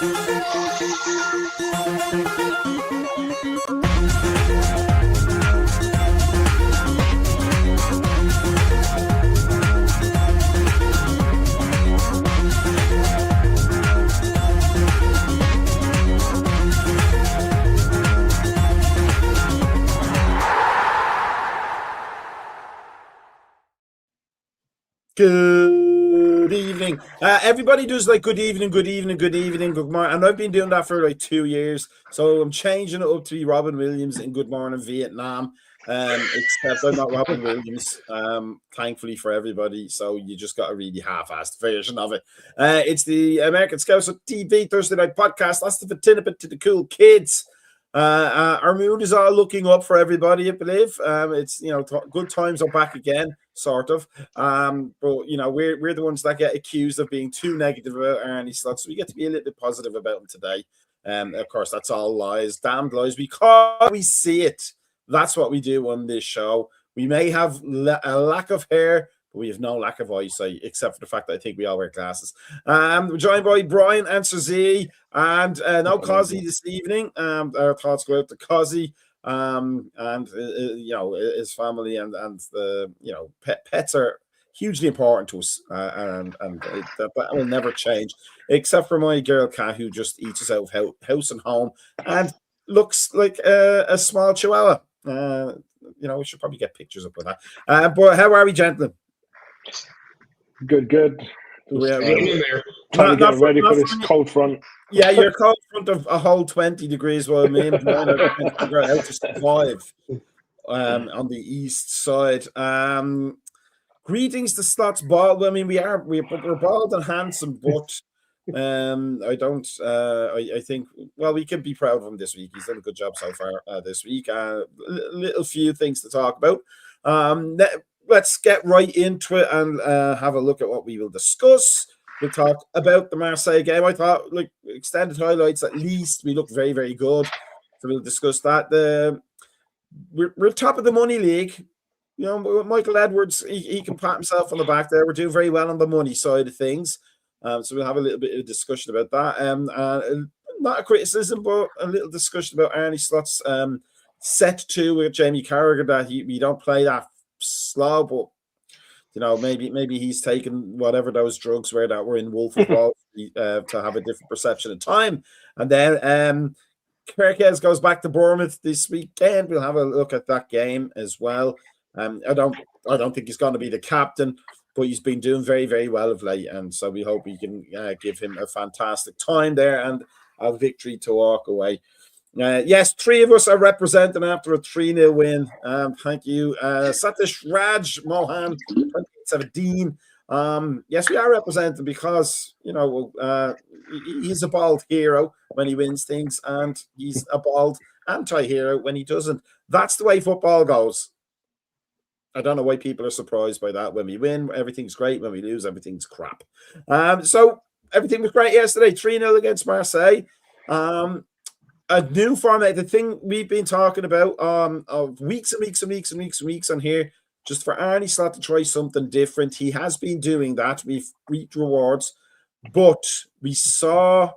Good evening. Everybody does like good evening, good evening, good evening, good morning. And I've been doing that for like 2 years. So I'm changing it up to be Robin Williams in Good Morning Vietnam. Except I'm not Robin Williams, thankfully for everybody. So you just got a really half-assed version of it. It's the American Scouser TV Thursday night podcast. That's the Tinnippet to the cool kids. Our mood is all looking up for everybody, I believe. It's, good times are back again, sort of. But we're the ones that get accused of being too negative about Arnie Slot, so we get to be a little bit positive about him today. Of course, that's all lies, damned lies, because we see it. That's what we do on this show. We may have a lack of hair, but we have no lack of eyesight, except for the fact that I think we all wear glasses. We're joined by Brian and Sir Z, and no Cozzy this evening. Our thoughts go out to Cozzy, and his family, and the pets are hugely important to us, and that will never change, except for my girl cat, who just eats us out of house and home and looks like a small chihuahua. We should probably get pictures up with that. But how are we, gentlemen? Good. Trying to get ready for this cold front. Yeah, you're cold front of a whole 20 degrees, while me and Brian are trying to figure out how to survive on the east side. Greetings to Slots Bald. I mean, we're bald and handsome, but I think, we can be proud of him this week. He's done a good job so far this week. Little few things to talk about. Let's get right into it and have a look at what we will discuss. We'll talk about the Marseille game. I thought, extended highlights, at least we look very, very good. So we'll discuss that. We're top of the money league. Michael Edwards, he can pat himself on the back there. We're doing very well on the money side of things. So we'll have a little bit of discussion about that. Not a criticism, but a little discussion about Arnie Slot's set 2 with Jamie Carragher, that we don't play that slow, but maybe he's taken whatever those drugs were that were in Wolf of Wall Street to have a different perception of time. And then Kerkez goes back to Bournemouth this weekend. We'll have a look at that game as well. I don't think he's going to be the captain, but he's been doing very, very well of late, and so we hope we can give him a fantastic time there and a victory to walk away. Yes, 3 of us are representing after a 3-0 win. Thank you. Satish Raj Mohan, 2017. Yes, we are representing because, he's a bald hero when he wins things, and he's a bald anti-hero when he doesn't. That's the way football goes. I don't know why people are surprised by that. When we win, everything's great. When we lose, everything's crap. So everything was great yesterday. 3-0 against Marseille. A new format, the thing we've been talking about of weeks and weeks on here, just for Arnie Slot to try something different. He has been doing that. We've reaped rewards, but we saw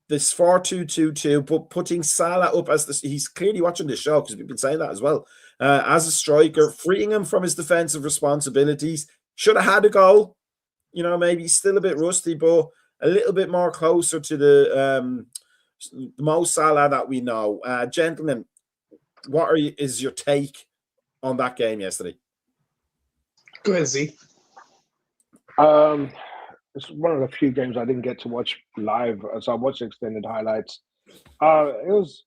this 4-2-2-2, but putting Salah up as he's clearly watching this show, because we've been saying that as well, as a striker, freeing him from his defensive responsibilities. Should have had a goal, maybe still a bit rusty, but a little bit more closer to the Mo Salah that we know. Gentlemen, what is your take on that game yesterday? Go ahead, Z. It's one of the few games I didn't get to watch live, so I watched extended highlights. It was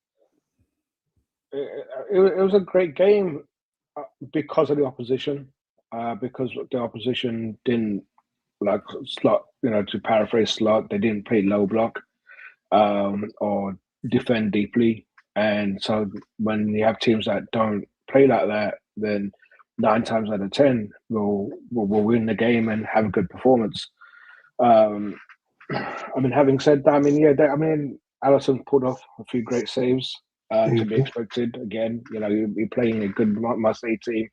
a great game because of the opposition, because the opposition didn't slot, to paraphrase Slot, they didn't play low block or defend deeply. And so when you have teams that don't play like that, then 9 times out of 10 we'll win the game and have a good performance. Having said that, Alisson pulled off a few great saves to be expected. Again, you're playing a good Marseille team.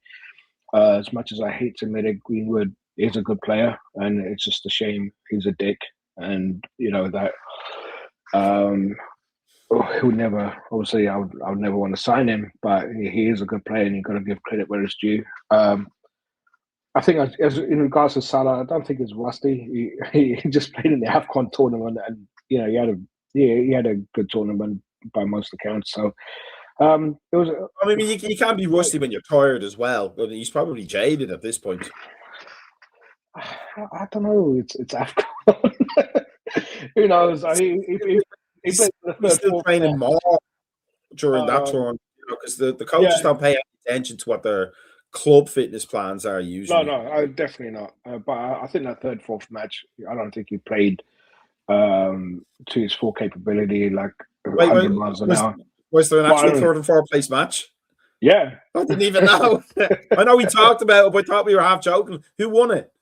As much as I hate to admit it, Greenwood is a good player, and it's just a shame he's a dick. And that He would never. Obviously, I would never want to sign him, but he is a good player, and you've got to give credit where it's due. I think, as in regards to Salah, I don't think he's rusty. He just played in the AFCON tournament, and he had a good tournament by most accounts. So it was. I mean, you can't be rusty when you're tired as well. But he's probably jaded at this point. I don't know. It's AFCON. Who knows? He played the He's still training more during that tournament because the coaches don't pay any attention to what their club fitness plans are usually. No, definitely not. But I think that third, fourth match, I don't think he played to his full capability, like 100 miles an hour. Was there an actual third and fourth place match? Yeah. I didn't even know. I know we talked about it, but I thought we were half joking. Who won it?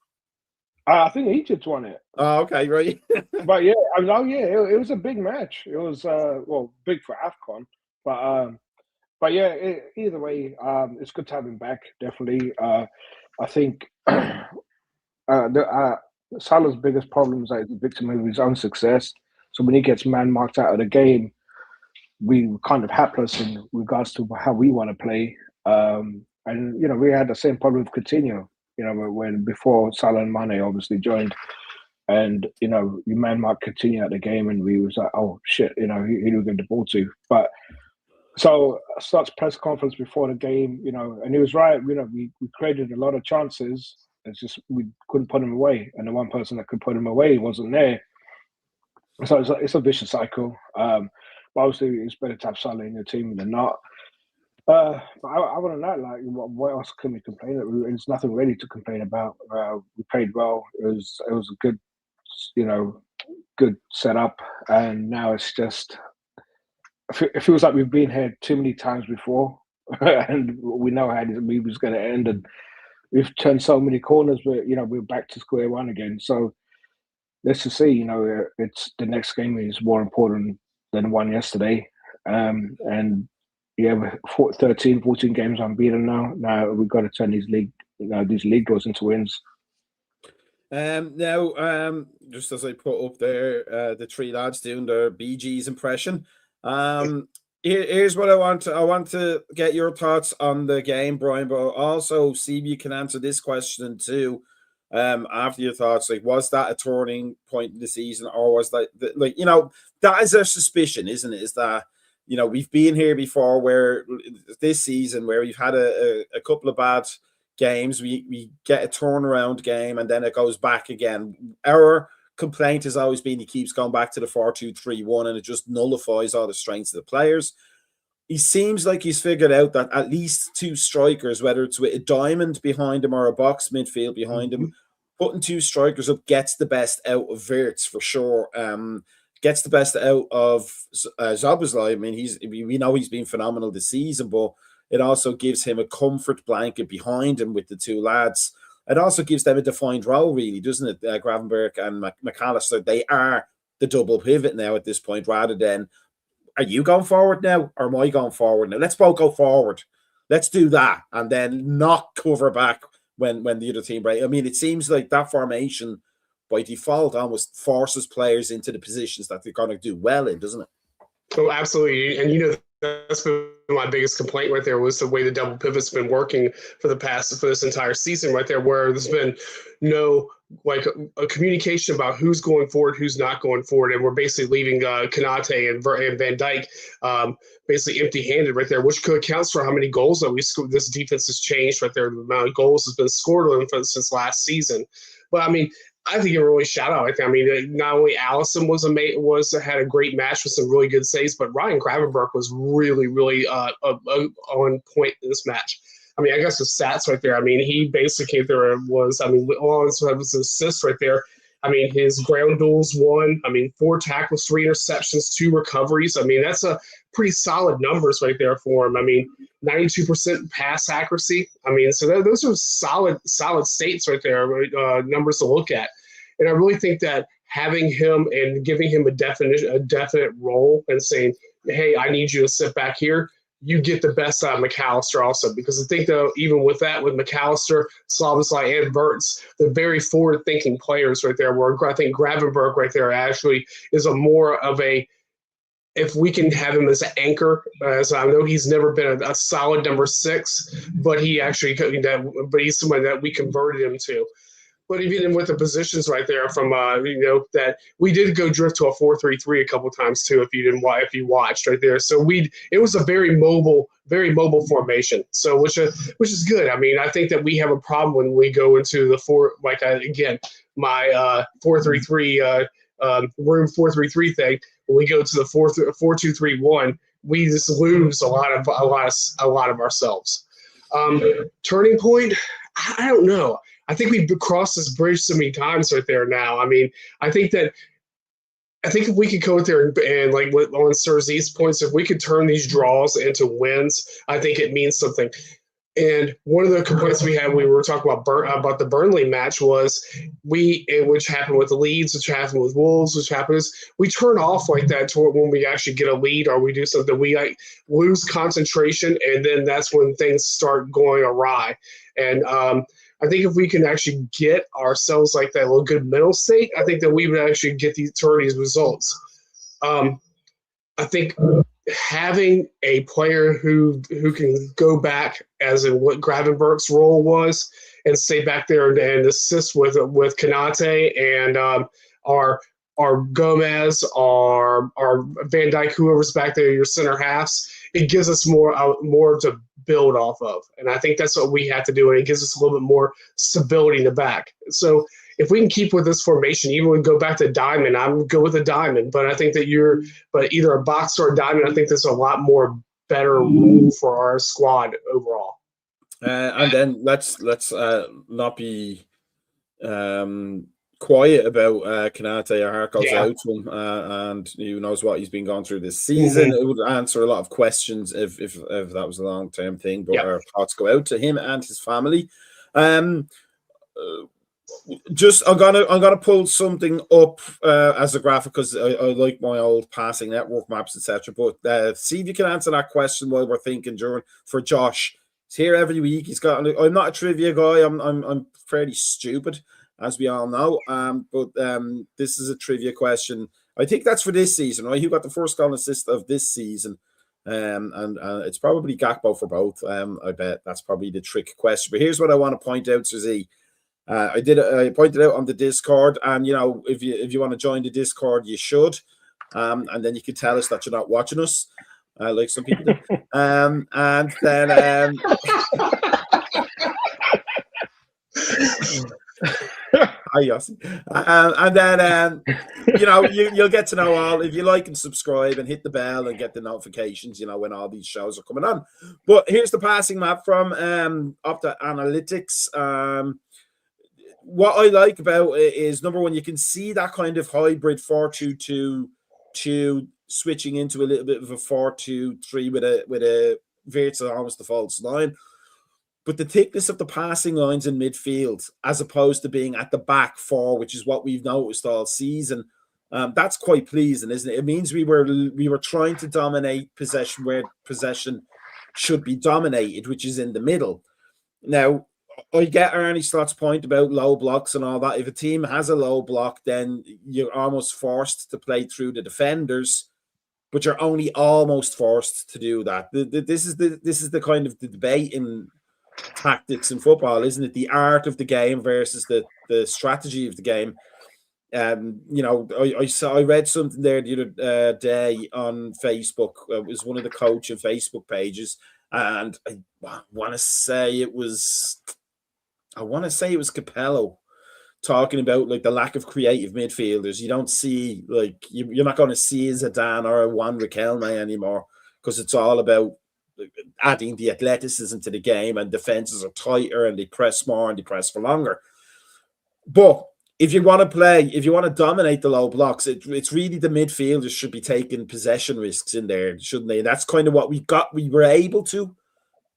I think Egypt won it. Oh, okay, right. But yeah, it was a big match. It was big for AFCON, but yeah, either way, it's good to have him back. Definitely, I think Salah's biggest problem is that he's a victim of his own success. So when he gets man marked out of the game, we're kind of hapless in regards to how we want to play. And we had the same problem with Coutinho. When before Salah and Mane obviously joined, and you man mark Coutinho at the game, and we was like, oh shit, who do we get the ball to? But so starts press conference before the game, and he was right. We created a lot of chances. It's just we couldn't put them away, and the one person that could put them away wasn't there. So it's a vicious cycle. But obviously, it's better to have Salah in your team than not. But other than that, like, what else can we complain about? There's nothing really to complain about. We played well. It was a good, good setup, and now it's just. It feels like we've been here too many times before, and we know how this movie's going to end, and we've turned so many corners. But we're back to square one again. So let's just see. It's the next game is more important than the one yesterday, and. Yeah, 13, 14 games unbeaten now. Now we've got to turn these league draws into wins. Now, just as I put up there, the three lads doing their BG's impression. Here's what I want. I want to get your thoughts on the game, Brian, but also see if you can answer this question too. After your thoughts, like, was that a turning point in the season, or was that that is our suspicion, isn't it? Is that we've been here before where this season where we've had a couple of bad games, we get a turnaround game and then it goes back again. Our complaint has always been he keeps going back to the 4-2-3-1 and it just nullifies all the strengths of the players. He seems like he's figured out that at least two strikers, whether it's with a diamond behind him or a box midfield behind him, putting two strikers up gets the best out of Wirtz for sure. Gets the best out of Szoboszlai. I mean, we know he's been phenomenal this season, but it also gives him a comfort blanket behind him with the two lads. It also gives them a defined role, really, doesn't it? Gravenberch and McAllister, they are the double pivot now at this point, rather than, are you going forward now, or am I going forward now? Let's both go forward. Let's do that, and then not cover back when the other team break. I mean, it seems like that formation by default almost forces players into the positions that they're going to do well in, doesn't it? Oh, absolutely. And that's been my biggest complaint right there, was the way the double pivot's been working for this entire season right there, where there's been no a communication about who's going forward, who's not going forward. And we're basically leaving Konate and Van Dijk basically empty-handed right there, which accounts for how many goals that we scored. This defense has changed right there. The amount of goals has been scored on them since last season. But I mean, I think it really shout out. I mean, not only Allison had a great match with some really good saves, but Ryan Gravenberch was really, really on point in this match. I mean, I guess the stats right there. I mean, he basically along with his assists right there. I mean, his ground duels won. I mean, 4 tackles, 3 interceptions, 2 recoveries. I mean, that's a pretty solid numbers right there for him. I mean, 92% pass accuracy. I mean, so those are solid states right there, numbers to look at. And I really think that having him and giving him a definite role and saying, hey, I need you to sit back here, you get the best out of McAllister also. Because I think, though, even with that, with McAllister, Szoboszlai, and Wirtz, they're very forward-thinking players right there, where I think Gravenberch right there actually is a more of a if we can have him as an anchor, as I know he's never been a solid number 6, but but he's somebody that we converted him to. But even with the positions right there, from that we did go drift to a 4-3-3 a couple times too. If you watched right there, so it was a very mobile formation. So which is good. I mean, I think that we have a problem when we go into the my 4-3-3 room 4-3-3 thing. When we go to the 4-2-3-1, we just lose a lot of ourselves. Turning point, I don't know. I think we've crossed this bridge so many times right there now. I mean, I think if we could go out there and like on Sir Z's points, if we could turn these draws into wins, I think it means something. And one of the complaints we had when we were talking about the Burnley match was which happened with the Leeds, which happened with Wolves, which happens, we turn off like that toward when we actually get a lead or we do something, we like lose concentration, and then that's when things start going awry. And I think if we can actually get ourselves like that little good mental state, I think that we would actually turn these results. I think having a player who can go back as in what Gravenberg's role was and stay back there and assist with Konate and our Gomez, our Van Dijk, whoever's back there, your center halves, it gives us more to build off of. And I think that's what we have to do, and it gives us a little bit more stability in the back. So if we can keep with this formation, even when we go back to diamond, I would go with a diamond. But I think that but either a box or a diamond, I think there's a lot more better role for our squad overall. And then let's not be quiet about Konate. Our heart goes out to him, and who knows what he's been going through this season. It would answer a lot of questions if that was a long-term thing, but our thoughts go out to him and his family. Just I'm gonna pull something up as a graphic because I like my old passing network maps, etc. But see if you can answer that question while we're thinking for Josh. He's here every week. I'm not a trivia guy. I'm fairly stupid, as we all know. But this is a trivia question. I think that's for this season, right? Who got the first goal and assist of this season? And it's probably Gakpo for both. I bet that's probably the trick question. But here's what I want to point out, Suzy. I pointed out on the Discord, and if you want to join the Discord, you should. And then you can tell us that you're not watching us, like some people do. And then hi Yossi. And then you'll get to know all if you like and subscribe and hit the bell and get the notifications, when all these shows are coming on. But here's the passing map from Opta Analytics. What I like about it is, number one, you can see that kind of hybrid 4-2-2 switching into a little bit of a 4-2-3 with a virtually almost a false line. But the thickness of the passing lines in midfield, as opposed to being at the back four, which is what we've noticed all season, that's quite pleasing, isn't it? It means we were trying to dominate possession where possession should be dominated, which is in the middle. Now, I get Arnie Slott's point about low blocks and all that. If a team has a low block, then you're almost forced to play through the defenders, but you're only almost forced to do that. This is the kind of the debate in tactics in football, isn't it? The art of the game versus the strategy of the game. I read something there the other day on Facebook. It was one of the coaching Facebook pages, and I want to say it was Capello talking about like the lack of creative midfielders. You don't see you're not going to see Zidane or a Juan Riquelme anymore because it's all about adding the athleticism to the game, and defenses are tighter and they press more and they press for longer. But if you want to dominate the low blocks, it's really the midfielders should be taking possession risks in there, shouldn't they? And that's kind of what we were able to.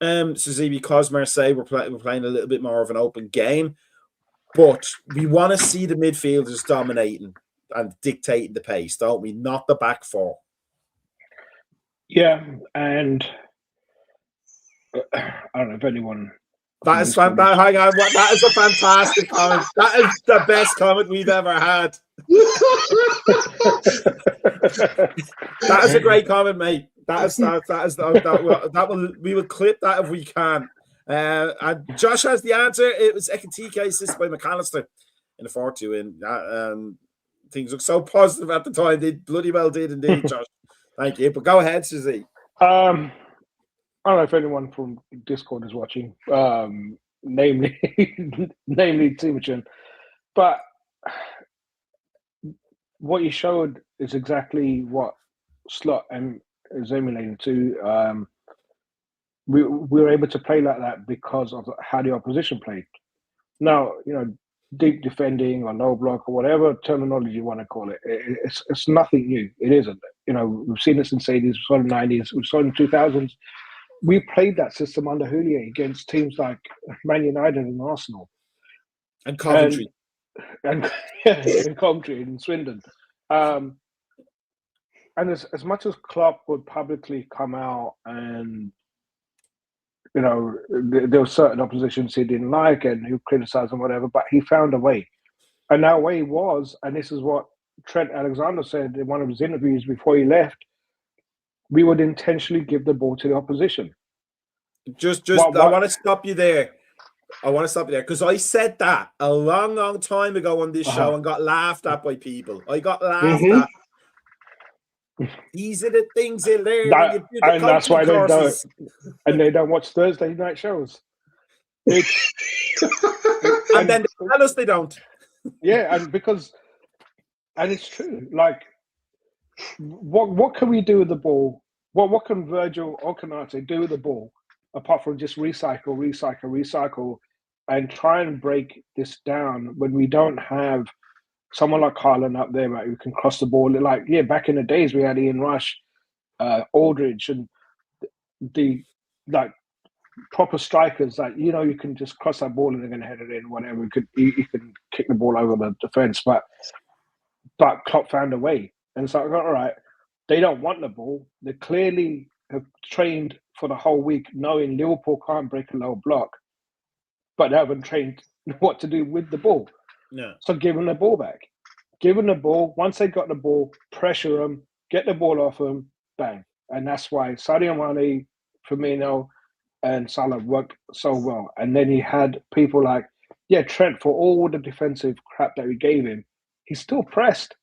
Suzy, because Marseille we're playing a little bit more of an open game, but we want to see the midfielders dominating and dictating the pace, don't we? Not the back four. Yeah, and I don't know if anyone That is fantastic. Hang on, that is a fantastic comment. That is the best comment we've ever had. That is a great comment, mate. We will clip that if we can. And Josh has the answer. It was Ekatike assist by McAllister in the 4-2 in. Things look so positive at the time. They bloody well did indeed, Josh. Thank you. But go ahead, Susie. I don't know if anyone from Discord is watching, namely Timuchin, but what you showed is exactly what Slot is emulating to. We were able to play like that because of how the opposition played. Now, deep defending or low block or whatever terminology you want to call it, it's nothing new. It isn't. We've seen it since the 80s, we saw it in the 90s, we saw it in the 2000s. We played that system under Houllier against teams like Man United and Arsenal. And Coventry. And Coventry and Swindon. And as much as Klopp would publicly come out and, there were certain oppositions he didn't like and he would criticize and whatever, but he found a way. And that way was, and this is what Trent Alexander said in one of his interviews before he left, we would intentionally give the ball to the opposition. I want to stop you there. Because I said that a long, long time ago on this show and got laughed at by people. I got laughed at. These are the things they learn when you do the and that's why courses. They don't watch Thursday night shows. And then they tell us they don't. Yeah, and it's true. Like, what can we do with the ball? What can Virgil or Canate do with the ball apart from just recycle, and try and break this down when we don't have someone like Haaland up there, right, who can cross the ball? Like, back in the days we had Ian Rush, Aldridge, and the proper strikers that you can just cross that ball and they're going to head it in, whatever. You can kick the ball over the defense, but Klopp found a way, and it's like, all right, they don't want the ball. They clearly have trained for the whole week knowing Liverpool can't break a low block, but they haven't trained what to do with the ball. No. So give them the ball back. Give them the ball. Once they got the ball, pressure them, get the ball off them, bang. And that's why Sadio Mane, Firmino, and Salah worked so well. And then he had people like, Trent, for all the defensive crap that we gave him, he still pressed.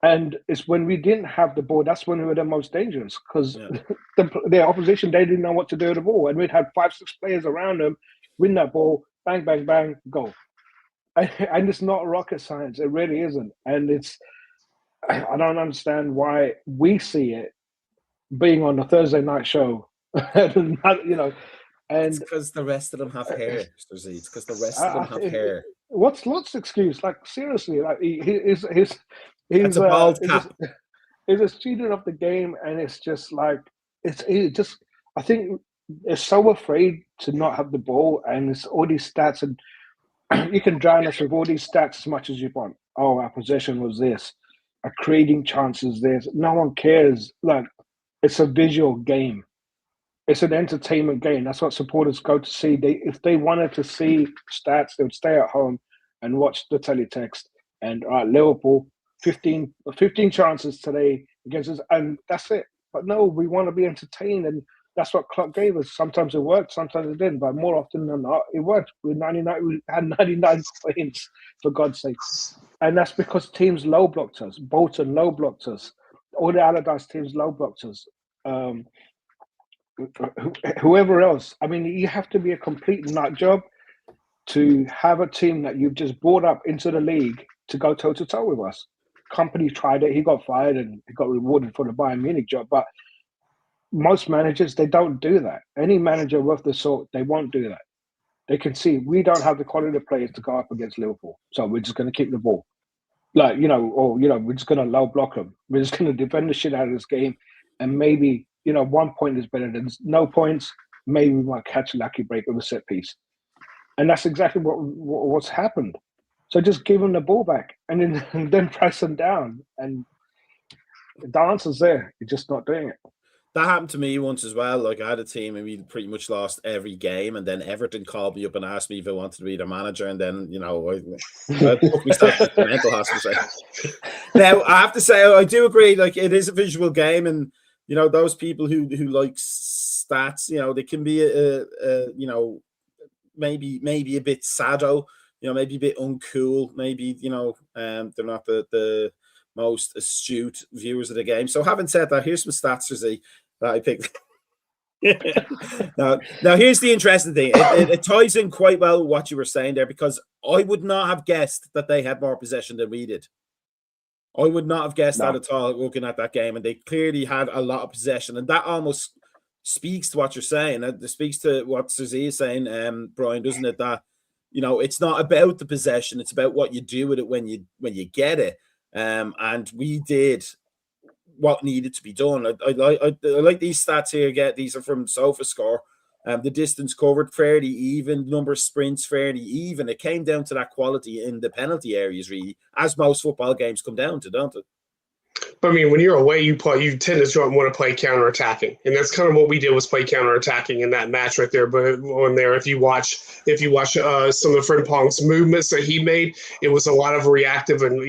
And it's when we didn't have the ball, that's when we were the most dangerous, because the opposition, they didn't know what to do with the ball. And we'd have 5-6 players around them, win that ball, bang, bang, bang, go. And it's not rocket science. It really isn't. And I don't understand why we see it being on the Thursday night show. And it's because the rest of them have hair. It's because the rest of them have hair. What's Lot's excuse? Like, seriously, like he's a bald cap. He's a student of the game, and it's just like I think they're so afraid to not have the ball, and it's all these stats, and you can drown us with all these stats as much as you want. Oh, our possession was this, our creating chances this. No one cares. Like, it's a visual game. It's an entertainment game. That's what supporters go to see. If they wanted to see stats, they would stay at home and watch the teletext. And Liverpool, 15 chances today against us, and that's it. But no, we want to be entertained, and that's what Klopp gave us. Sometimes it worked, sometimes it didn't, but more often than not, it worked. We had 99 points, for God's sake. And that's because teams low blocked us. Bolton low blocked us. All the Allardyce teams low blocked us. Whoever else. I mean, you have to be a complete nut job to have a team that you've just brought up into the league to go toe-to-toe with us. Company tried it. He got fired and he got rewarded for the Bayern Munich job. But most managers, they don't do that. Any manager worth the salt, they won't do that. They can see we don't have the quality of players to go up against Liverpool, so we're just going to kick the ball. We're just going to low block them. We're just going to defend the shit out of this game, and maybe 1 point is better than no points. Maybe we might catch a lucky break with a set piece, and that's exactly what's happened. So just give them the ball back, and then press them down, and the answer's there. You're just not doing it. That happened to me once as well. Like, I had a team and we pretty much lost every game, and then Everton called me up and asked me if I wanted to be their manager, and then I took myself to the mental hospital. Now I have to say I do agree. Like, it is a visual game, and those people who like stats, they can be maybe a bit sado, maybe a bit uncool, maybe they're not the most astute viewers of the game. So having said that, here's some stats for Z that I picked. now here's the interesting thing. It ties in quite well with what you were saying there, because I would not have guessed that they had more possession than we did. I would not have guessed that at all looking at that game, and they clearly had a lot of possession, and that almost speaks to what you're saying. It speaks to what Suzy is saying, Brian, doesn't it? That it's not about the possession; it's about what you do with it when you get it. And we did what needed to be done. I like these stats here. These are from SofaScore. The distance covered fairly even, number of sprints fairly even. It came down to that quality in the penalty areas, really, as most football games come down to, don't it? But I mean, when you're away, you tend to want to play counterattacking, and that's kind of what we did, was play counterattacking in that match right there. But on there, if you watch some of the Frimpong's movements that he made, it was a lot of reactive and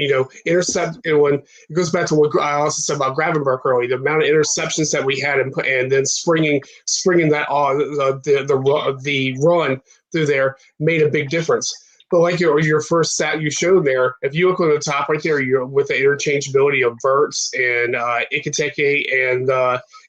intercept. And when it goes back to what I also said about Gravenberg earlier, the amount of interceptions that we had, and then springing that the run through there made a big difference. But like your first stat you showed there, if you look on the top right there, you're with the interchangeability of Verts and Ikiteke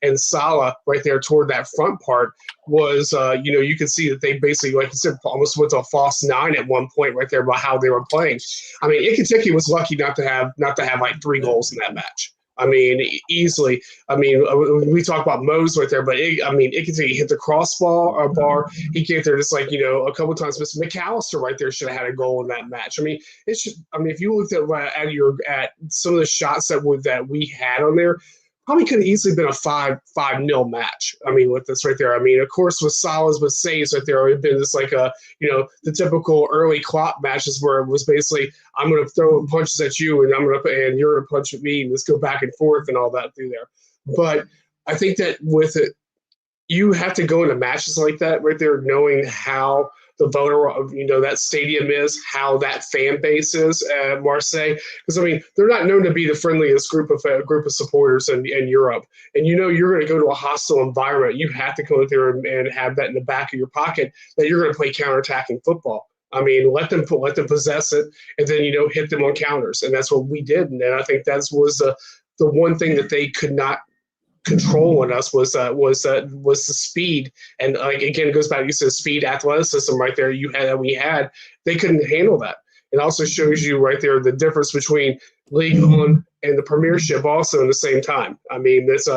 and Salah right there toward that front part was, you can see that they basically, like you said, almost went to a false nine at one point right there about how they were playing. I mean, Ikiteke was lucky not to have like 3 goals in that match. I mean, easily. I mean, we talk about Mose right there, but Ikiteke hit the crossbar bar. He came there just like, a couple of times. Mr. McAllister right there should have had a goal in that match. I mean, it's just, if you looked at some of the shots that we had on there, probably could have easily been a 5-0 match. I mean, with this right there. I mean, of course, with Salah's with saves right there, it would have been just like the typical early Klopp matches where it was basically, I'm going to throw punches at you and and you're going to punch at me and let's go back and forth and all that through there. But I think that with it, you have to go into matches like that right there, knowing how the voter of that stadium is, how that fan base is at Marseille. Because they're not known to be the friendliest group of supporters in Europe. And you're going to go to a hostile environment. You have to go there and have that in the back of your pocket that you're going to play counterattacking football. Let them possess it, and then hit them on counters, and that's what we did. And I think that was the one thing that they could not control on us was the speed. And again, it goes back, you said speed, athleticism right there we had. They couldn't handle that. It also shows you right there the difference between League One and the Premiership also in the same time. It's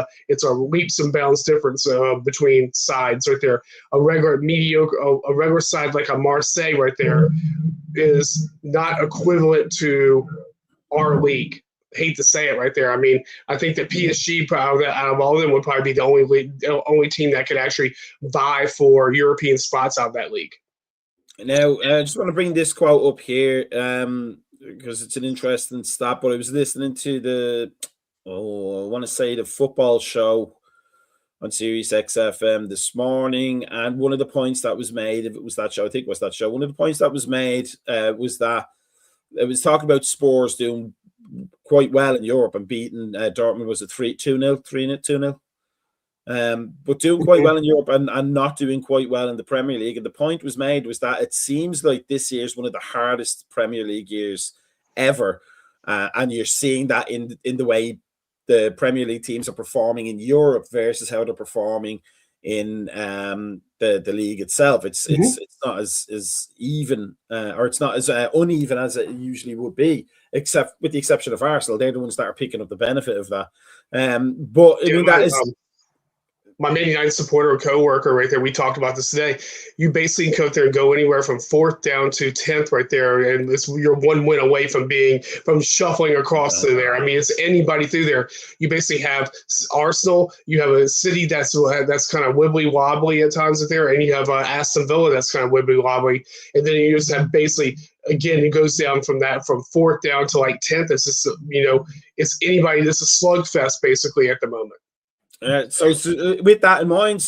a leaps and bounds difference between sides right there. A regular side like a Marseille right there is not equivalent to our league. Hate to say it right there. I think that PSG, probably out of all of them, would probably be the only team that could actually vie for European spots out of that league. Now, I just want to bring this quote up here because it's an interesting stat. But I was listening to I want to say the football show on Sirius XFM this morning, and one of the points that was made, if it was that show, I think it was that show. One of the points that was made was that it was talking about Spurs doing quite well in Europe and beating Dortmund, was it 2-0? But doing quite well in Europe and not doing quite well in the Premier League. And the point was made was that it seems like this year is one of the hardest Premier League years ever. And you're seeing that in the way the Premier League teams are performing in Europe versus how they're performing in the league itself. It's not as even or it's not as uneven as it usually would be, except with the exception of Arsenal. They're the ones that are picking up the benefit of that. But that is my Man United supporter or co-worker right there, we talked about this today. You basically go there and go anywhere from 4th down to 10th right there, and you're one win away from shuffling across through there. It's anybody through there. You basically have Arsenal, you have a City that's kind of wibbly-wobbly at times there, and you have Aston Villa that's kind of wibbly-wobbly, and then you just have basically, again, it goes down from 4th down to like 10th. It's just, it's anybody. This is a slugfest basically at the moment. With that in mind,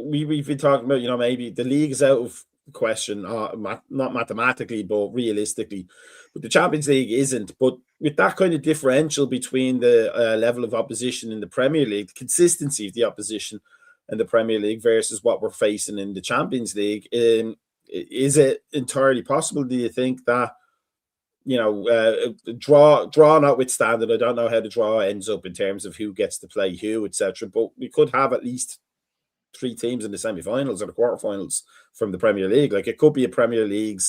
we've been talking about, maybe the league is out of question, not mathematically, but realistically. But the Champions League isn't. But with that kind of differential between the level of opposition in the Premier League, the consistency of the opposition in the Premier League versus what we're facing in the Champions League, is it entirely possible, do you think, that draw notwithstanding, I don't know how the draw ends up in terms of who gets to play who, etc. But we could have at least 3 teams in the semi-finals or the quarterfinals from the Premier League. Like, it could be a Premier League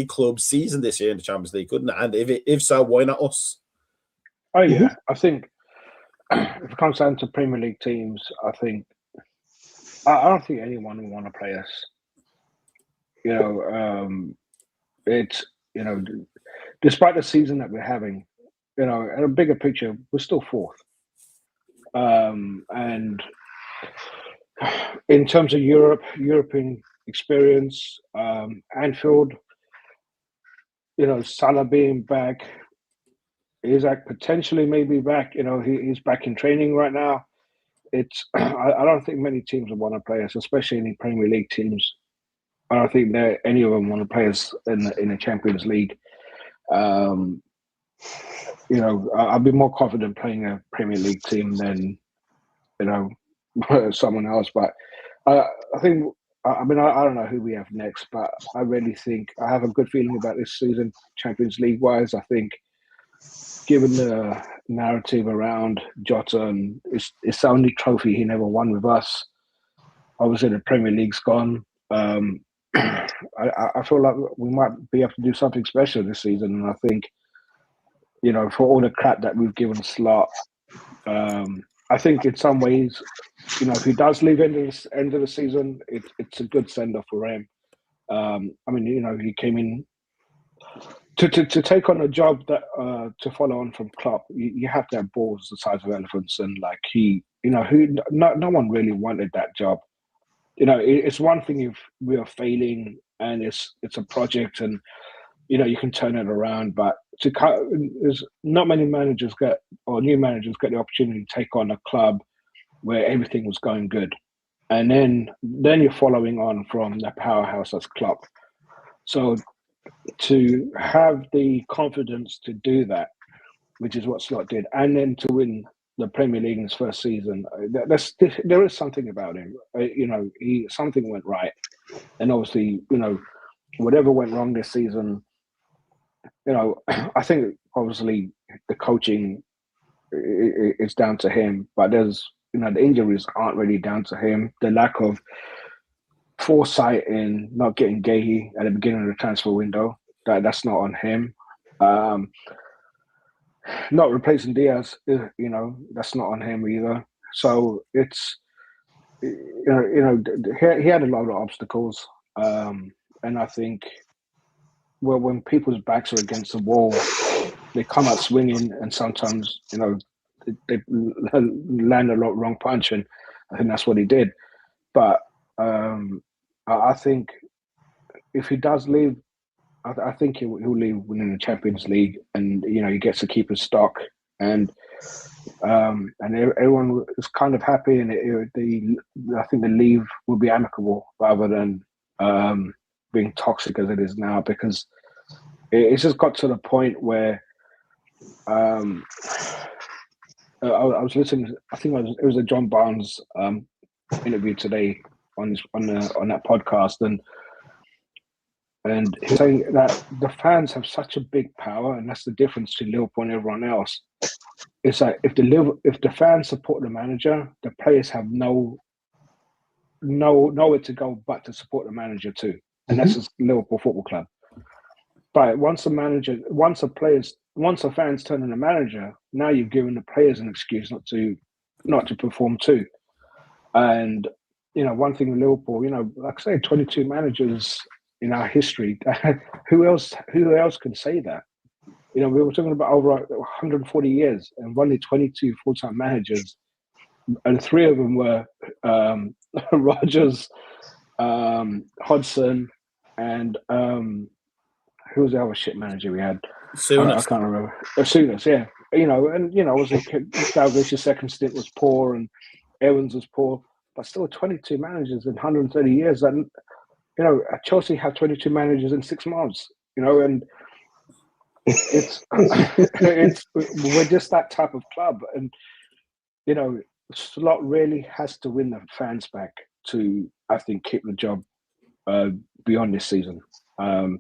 club season this year in the Champions League, couldn't it? And if so, why not us? Oh yeah, I think if it comes down to Premier League teams, I don't think anyone would want to play us. It's despite the season that we're having, in a bigger picture, we're still 4th. And in terms of European experience, Anfield, Salah being back, Isaac potentially maybe back. He's back in training right now. I don't think many teams would want to play us, especially any Premier League teams. I don't think that any of them want to play us in the Champions League. I'd be more confident playing a Premier League team than someone else. But I think, I don't know who we have next, but I really think I have a good feeling about this season, Champions League wise. I think, given the narrative around Jota, and it's the only trophy he never won with us. Obviously, the Premier League's gone. I feel like we might be able to do something special this season, and I think, for all the crap that we've given Slot, I think in some ways, if he does leave end of the season, it's a good send off for him. He came in to take on a job that to follow on from Klopp. You have to have balls the size of elephants, and no one really wanted that job. It's one thing if we are failing and it's a project and you can turn it around, but there's not many managers new managers get the opportunity to take on a club where everything was going good, and then you're following on from the powerhouse that's Klopp. So to have the confidence to do that, which is what Slot did, and then to win the Premier League in his first season, there is something about him. Something went right, and obviously, whatever went wrong this season, I think obviously the coaching is down to him, but there's the injuries aren't really down to him. The lack of foresight in not getting Gahey at the beginning of the transfer window, that's not on him. Not replacing Diaz, that's not on him either. So it's, he had a lot of obstacles. And I think, when people's backs are against the wall, they come out swinging, and sometimes, they land a wrong punch, and I think that's what he did. But I think if he does leave, I think he'll leave winning the Champions League, and he gets to keep his stock, and everyone is kind of happy, and I think the leave will be amicable rather than being toxic as it is now, because it's just got to the point where I was listening. I think it was a John Barnes interview today on that podcast, and he's saying that the fans have such a big power, and that's the difference between Liverpool and everyone else. It's like if the fans support the manager, the players have nowhere to go but to support the manager too, and that's just Liverpool Football Club. But once the fans turn on the manager, now you've given the players an excuse not to perform too. And one thing with Liverpool, like I say, 22 managers in our history. Who else can say that? We were talking about over 140 years, and only 22 full-time managers, and 3 of them were Rodgers, Hodgson, and who was the other shit manager we had? Souness. I can't remember. Souness, yeah. Obviously Dalglish's second stint was poor and Evans was poor, but still 22 managers in 130 years. And, Chelsea have 22 managers in 6 months, and we're just that type of club. And, Slot really has to win the fans back to, I think, keep the job beyond this season. And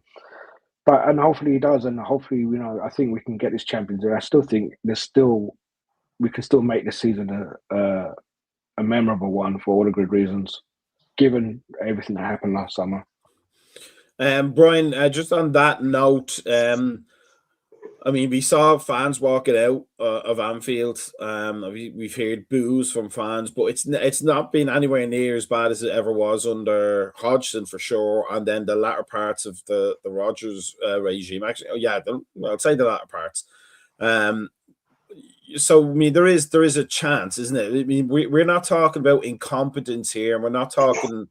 hopefully he does, and hopefully, I think we can get this Champions League. I still think we can still make this season a memorable one for all the good reasons, given everything that happened last summer. Brian, just on that note, we saw fans walking out of Anfield. We've heard boos from fans, but it's not been anywhere near as bad as it ever was under Hodgson, for sure. And then the latter parts of the Rodgers regime. Actually, I'll say the latter parts. So there is a chance, isn't it? We're not talking about incompetence here, and we're not talking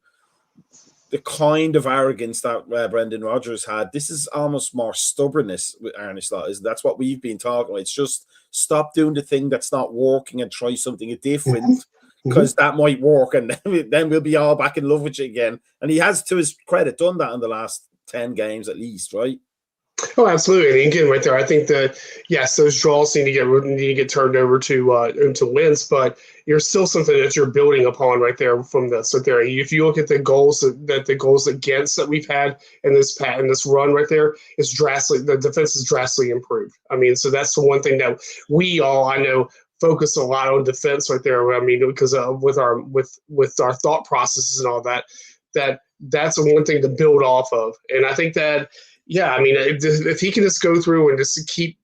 the kind of arrogance that Brendan Rodgers had. This is almost more stubbornness with Arne Slot. That's what we've been talking about. It's just stop doing the thing that's not working and try something different, because that might work, and then we'll be all back in love with you again. And he has, to his credit, done that in the last 10 games at least, right? Oh, absolutely. And again, right there, I think that, yes, those draws need to get turned over to wins, but you're still something that you're building upon right there from this. Right there, if you look at the goals against that we've had in this run right there, it's drastically, the defense is drastically improved. So that's the one thing that we all, I know, focus a lot on defense right there. Because with our thought processes and all that, that's the one thing to build off of. And I think that, if he can just go through and just keep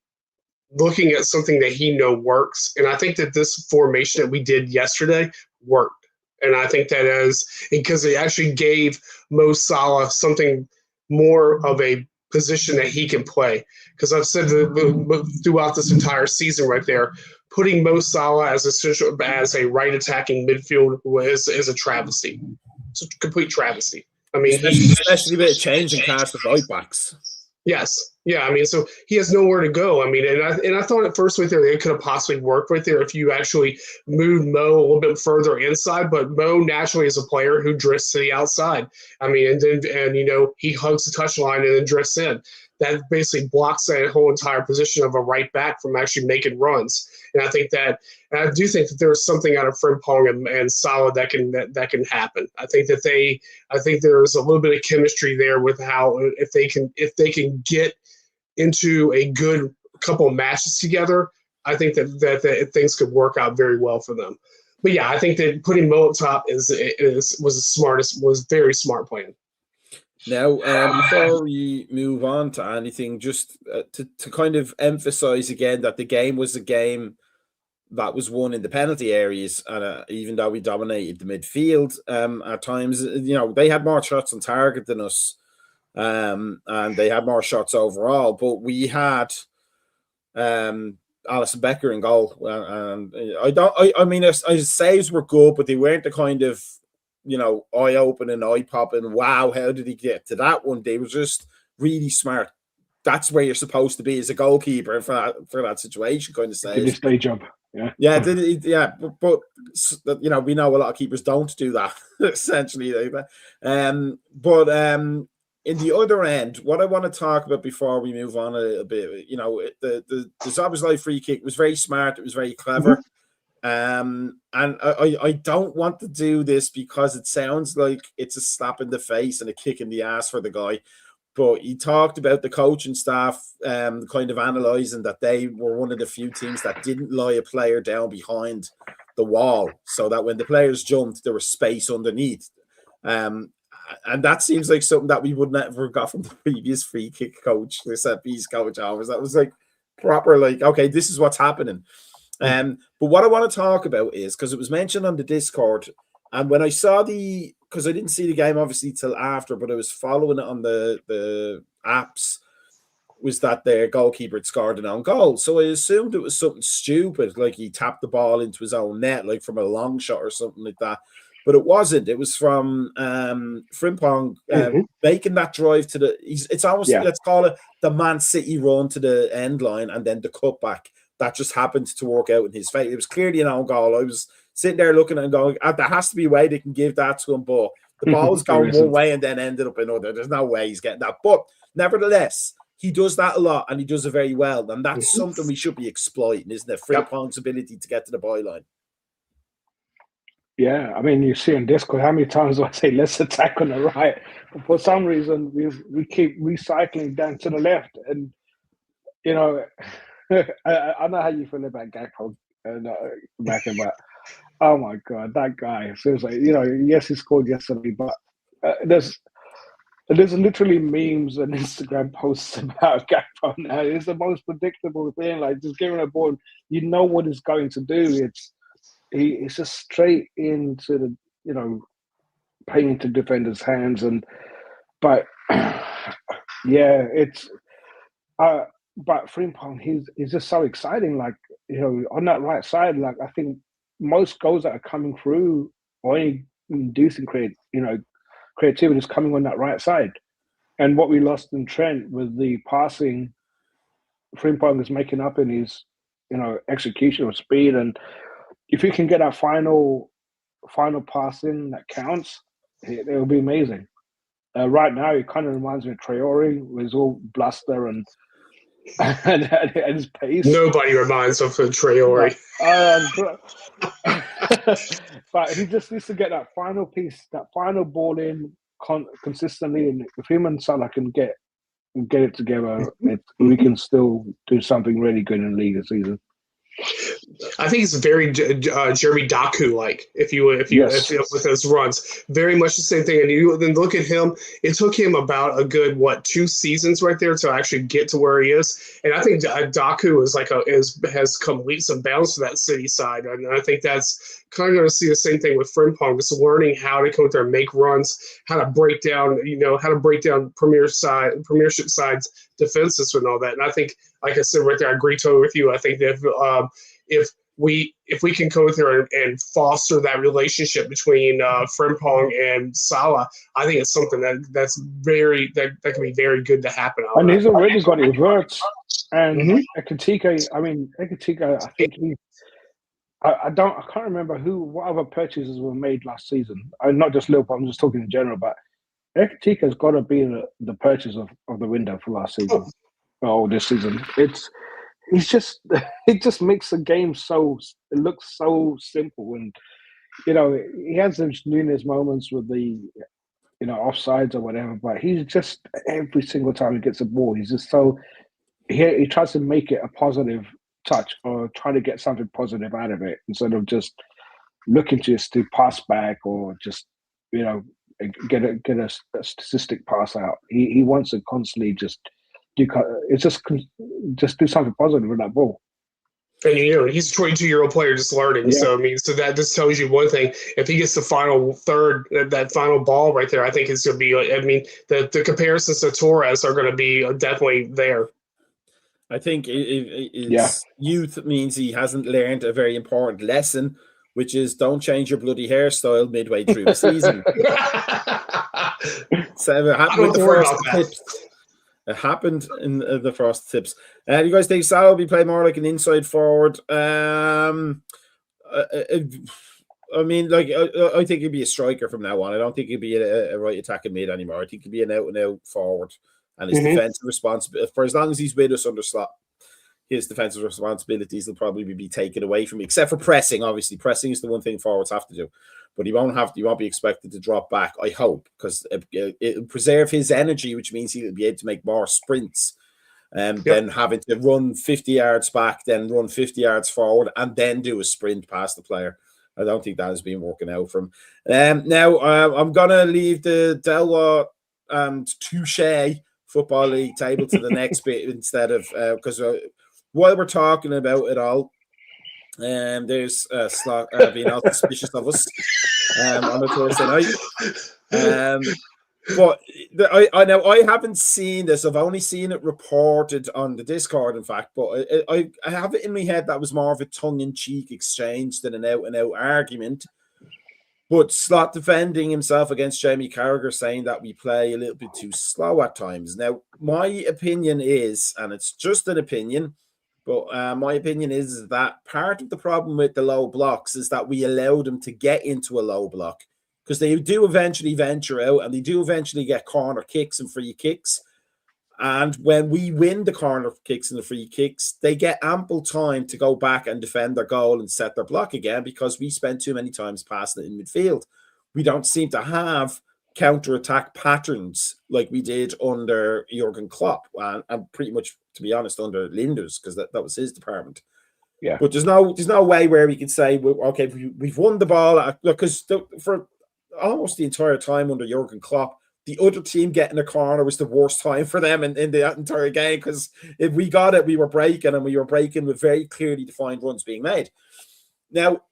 looking at something that he works, and I think that this formation that we did yesterday worked. And I think that is because it actually gave Mo Salah something more of a position that he can play. Because I've said that throughout this entire season right there, putting Mo Salah as a right attacking midfield is a travesty. It's a complete travesty. Especially with a change in cast of right backs. Yes. Yeah. So he has nowhere to go. And I thought at first right there it could have possibly worked right there if you actually moved Mo a little bit further inside. But Mo naturally is a player who drifts to the outside. And he hugs the touchline and then drifts in. That basically blocks that whole entire position of a right back from actually making runs. And I do think that there's something out of Frimpong and Salah that can happen. I think there's a little bit of chemistry there with how if they can get into a good couple of matches together, I think that things could work out very well for them. But yeah, I think that putting Mo up top was very smart plan. Now, before we move on to anything, just to kind of emphasize again that the game was a game that was won in the penalty areas, and even though we dominated the midfield at times, they had more shots on target than us, and they had more shots overall. But we had Alisson Becker in goal, and his saves were good, but they weren't the kind of eye-opening, eye-popping, wow, how did he get to that one? They were just really smart. That's where you're supposed to be as a goalkeeper for that situation, kind of say. Did his day job, yeah. Yeah, but we know a lot of keepers don't do that, essentially. But in the other end, what I want to talk about before we move on a little bit, the Szoboszlai free kick was very smart, it was very clever. And I don't want to do this because it sounds like it's a slap in the face and a kick in the ass for the guy. But he talked about the coaching staff kind of analysing that they were one of the few teams that didn't lie a player down behind the wall, so that when the players jumped, there was space underneath. And that seems like something that we would never have got from the previous free kick coach, the set piece coach always. That was like proper, like, okay, this is what's happening. But what I want to talk about is, because it was mentioned on the Discord, and when I saw because I didn't see the game obviously till after, but I was following it on the apps, was that their goalkeeper had scored an own goal. So I assumed it was something stupid, like he tapped the ball into his own net, like from a long shot or something like that. But it wasn't. It was from Frimpong making that drive to it's almost, let's call it the Man City run to the end line and then the cutback. that just happened to work out in his favor. It was clearly an own goal. I was sitting there looking and going, there has to be a way they can give that to him, but the ball was going one way and then ended up another. There's no way he's getting that. But nevertheless, he does that a lot, and he does it very well. And that's something we should be exploiting, isn't it? Frimpong's ability to get to the byline. Yeah, I mean, you see in Discord, how many times do I say, let's attack on the right? But for some reason, we keep recycling down to the left. And, you know, I know how you feel about Gakpo and Macka, but oh my God, that guy. Seriously, you know, yes, he scored yesterday, but there's literally memes and Instagram posts about Gakpo now. It's the most predictable thing. Like, just giving a ball, you know what he's going to do. It's just straight into the, you know, playing into defenders' hands. But yeah, but Frimpong, he's just so exciting. Like, you know, on that right side, like, I think most goals that are coming through, or any decent creativity is coming on that right side. And what we lost in Trent with the passing, Frimpong is making up in his, you know, execution of speed. And if you can get that final pass in that counts, it'll be amazing. Right now, it kind of reminds me of Traore, with his all bluster and his pace. Nobody reminds of Traore. But he just needs to get that final piece, that final ball in consistently. And if him and Salah can get it together, we can still do something really good in the league this season. I think it's very Jeremy Doku like, if you with those runs, very much the same thing. And you then look at him; it took him about a good 2 seasons right there to actually get to where he is. And I think Doku has come leaps and bounds to that City side, and I think that's kind of going to see the same thing with Frimpong, just learning how to come there and make runs, how to break down Premiership sides defenses and all that. And I think, like I said right there, I agree totally with you. I think that if we can go there and foster that relationship between Frimpong and Salah, I think it's something that can be very good to happen. And he's already got it works. And Ekitike, I think I can't remember what other purchases were made last season. Not just Liverpool, I'm just talking in general, but Ekitike has got to be the purchase of the window for last season. Or this season. It just makes the game it looks so simple. And, you know, he has those Nunes moments with the, you know, offsides or whatever, but he's just, every single time he gets a ball, he's just so, he tries to make it a positive touch or try to get something positive out of it instead of just looking to pass back or just, you know, get a statistic pass out. He wants to constantly just do something positive with that ball. And, you know, he's a 22-year-old player just learning. Yeah. So, I mean, so that just tells you one thing. If he gets the final third, that final ball right there, I think it's going to be, I mean, the comparisons to Torres are going to be definitely there. I think his youth means he hasn't learned a very important lesson, which is don't change your bloody hairstyle midway through the season. So it happened with the first tips. It happened in the first tips. You guys think Salah will be playing more like an inside forward? I mean, like, I think he'll be a striker from now on. I don't think he'll be a right attacking mid anymore. I think he'll be an out-and-out forward. And his defensive responsibility, for as long as he's with us under slot, his defensive responsibilities will probably be taken away from him, except for pressing. Obviously, pressing is the one thing forwards have to do. But he won't be expected to drop back, I hope, because it'll preserve his energy, which means he'll be able to make more sprints than having to run 50 yards back, then run 50 yards forward, and then do a sprint past the player. I don't think that has been working out for him. Now, I'm going to leave the Delwa and Touche Football League table to the next bit instead of, because while we're talking about it all, there's Slot being all suspicious of us on a Thursday night. But I haven't seen this. I've only seen it reported on the Discord, in fact. But I have it in my head that was more of a tongue-in-cheek exchange than an out-and-out argument. But Slot defending himself against Jamie Carragher, saying that we play a little bit too slow at times. Now, my opinion is, and it's just an opinion, But my opinion is that part of the problem with the low blocks is that we allow them to get into a low block, because they do eventually venture out and they do eventually get corner kicks and free kicks. And when we win the corner kicks and the free kicks, they get ample time to go back and defend their goal and set their block again, because we spend too many times passing it in midfield. We don't seem to have counter-attack patterns like we did under Jurgen Klopp, and pretty much, to be honest, under Linders, because that was his department. Yeah. But there's no way where we can say, okay, we've won the ball, because for almost the entire time under Jurgen Klopp, the other team getting a corner was the worst time for them in the entire game, because if we got it, we were breaking, and we were breaking with very clearly defined runs being made. Now,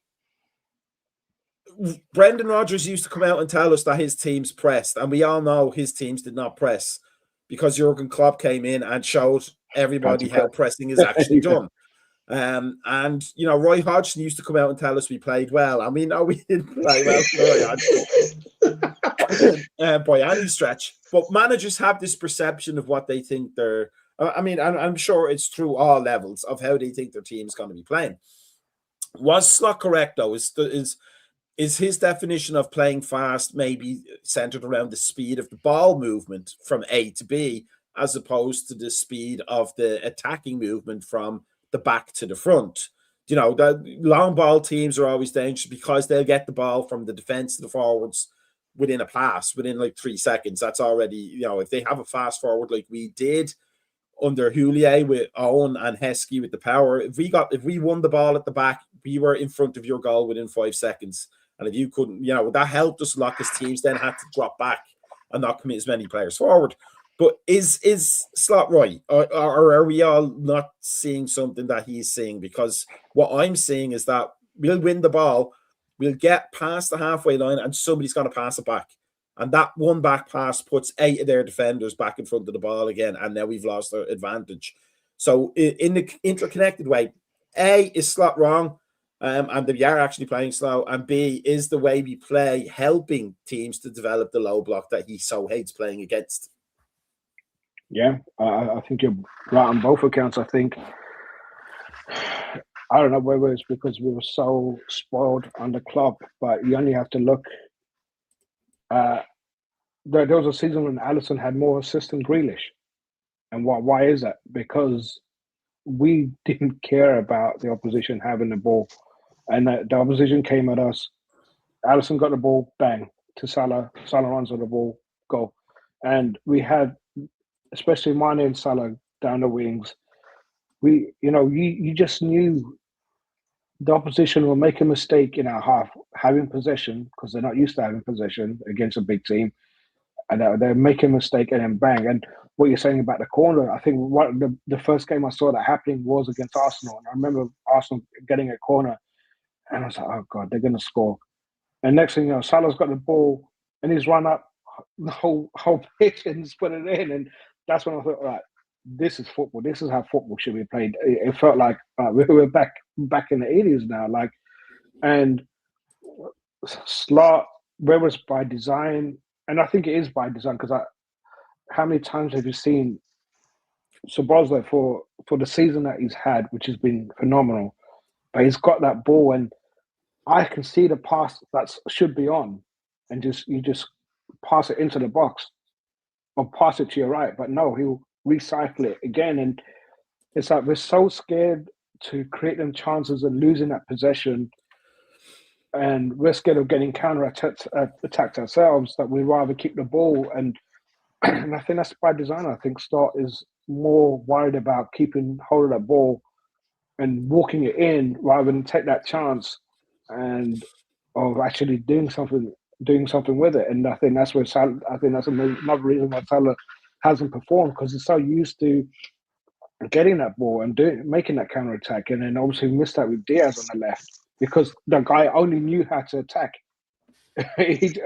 Brendan Rodgers used to come out and tell us that his teams pressed, and we all know his teams did not press, because Jurgen Klopp came in and showed everybody how pressing is actually done. And Roy Hodgson used to come out and tell us we played well, and we know we didn't play well for Roy Hodgson by any stretch. But managers have this perception of what they think they're. I mean, I'm sure it's through all levels of how they think their team's going to be playing. Was Slot correct though? Is his definition of playing fast maybe centered around the speed of the ball movement from A to B, as opposed to the speed of the attacking movement from the back to the front? The long ball teams are always dangerous because they'll get the ball from the defense to the forwards within a pass, within like 3 seconds. That's already, if they have a fast forward like we did under Houllier with Owen and Heskey with the power, if we won the ball at the back, we were in front of your goal within 5 seconds. And if you couldn't, that helped us a lot, because teams then had to drop back and not commit as many players forward. But is Slot right? Or are we all not seeing something that he's seeing? Because what I'm seeing is that we'll win the ball, we'll get past the halfway line, and somebody's going to pass it back. And that one back pass puts 8 of their defenders back in front of the ball again, and now we've lost our advantage. So in the interconnected way, A, is Slot wrong? And we are actually playing slow, and B, is the way we play helping teams to develop the low block that he so hates playing against? Yeah, I think you're right on both accounts. I think, I don't know whether it's because we were so spoiled under Klopp, but you only have to look. There was a season when Alisson had more assists than Grealish. And why is that? Because we didn't care about the opposition having the ball. And the opposition came at us. Alisson got the ball, bang, to Salah. Salah runs on the ball, goal. And we had, especially Mane and Salah down the wings, you just knew the opposition will make a mistake in our half, having possession, because they're not used to having possession against a big team. And they're making a mistake and then bang. And what you're saying about the corner, I think the first game I saw that happening was against Arsenal. And I remember Arsenal getting a corner, and I was like, oh God, they're going to score. And next thing you know, Salah's got the ball and he's run up the whole pitch and just put it in. And that's when I thought, right, this is football. This is how football should be played. It felt like we were back in the 80s now. And Slot, whether it's by design, and I think it is by design, because how many times have you seen Sabozza for the season that he's had, which has been phenomenal, but he's got that ball and I can see the pass that should be on, and you just pass it into the box or pass it to your right, but no, he'll recycle it again. And it's like we're so scared to create them chances and losing that possession, and we're scared of getting attacked ourselves, that we'd rather keep the ball. And I think that's by design. I think Stott is more worried about keeping hold of that ball and walking it in rather than take that chance and of actually doing something with it. And I think that's where I think that's another reason why Salah hasn't performed, because he's so used to getting that ball and making that counter attack, and then obviously missed that with Diaz on the left, because the guy only knew how to attack.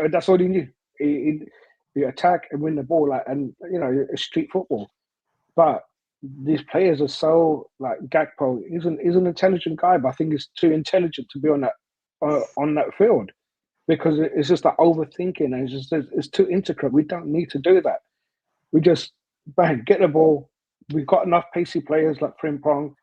That's all he knew. He attack and win the ball, and it's street football. But these players are so, like Gakpo, he's an intelligent guy, but I think he's too intelligent to be on that field, because it's just that overthinking, and it's too intricate. We don't need to do that. We just bang, get the ball. We've got enough pacey players like Frimpong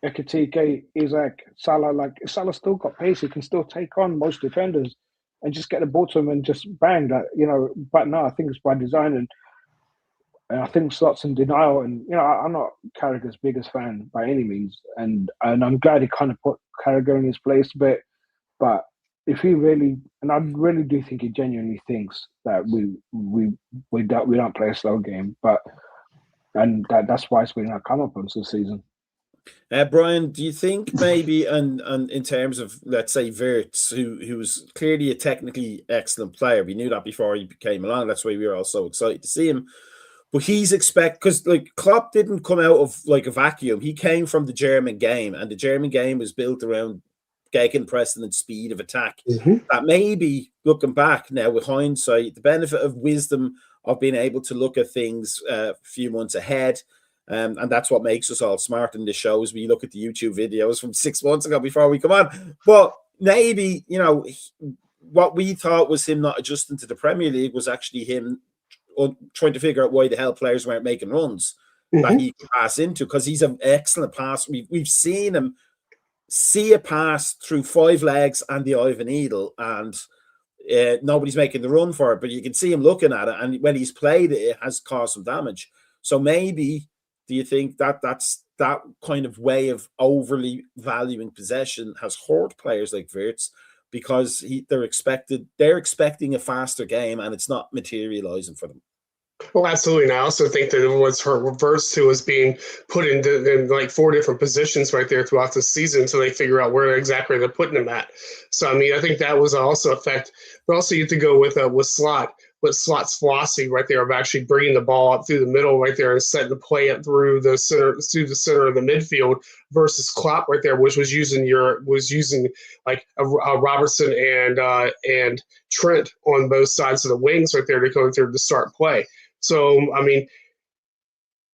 Ekitike, Isaac, Salah. Like Salah still got pace. He can still take on most defenders and just get the ball to him and just bang that. But no, I think it's by design, and I think Slot's in denial. And I'm not Carragher's biggest fan by any means, and I'm glad he kind of put Carragher in his place a bit. But if he really, and I really do think he genuinely thinks that we don't play a slow game, and that's why it's been our comeuppance this season. Brian, do you think maybe, and in terms of, let's say, Wirtz, who was clearly a technically excellent player, we knew that before he came along. That's why we were all so excited to see him. But he's because like Klopp didn't come out of like a vacuum. He came from the German game, and the German game was built around gegenpressing and speed of attack. That maybe, looking back now with hindsight, the benefit of wisdom of being able to look at things a few months ahead. And that's what makes us all smart in this show, is we look at the YouTube videos from 6 months ago before we come on. But maybe, what we thought was him not adjusting to the Premier League was actually him trying to figure out why the hell players weren't making runs that he could pass into, because he's an excellent passer. We've seen him see a pass through 5 legs and the eye of a needle, and nobody's making the run for it, but you can see him looking at it, and when he's played it, it has caused some damage. So maybe, do you think that's that kind of way of overly valuing possession has hurt players like Wirtz, because they're expecting a faster game and it's not materializing for them? Well, absolutely. And I also think that it was her reverse to was being put in like 4 different positions right there throughout the season until they figure out where exactly they're putting him at. So, I mean, I think that was also a fact. But also you have to go with Slot. But Slot's philosophy right there of actually bringing the ball up through the middle right there and setting the play up through the center of the midfield, versus Klopp right there, which was using like a Robertson and Trent on both sides of the wings right there to go through the start play. So, I mean,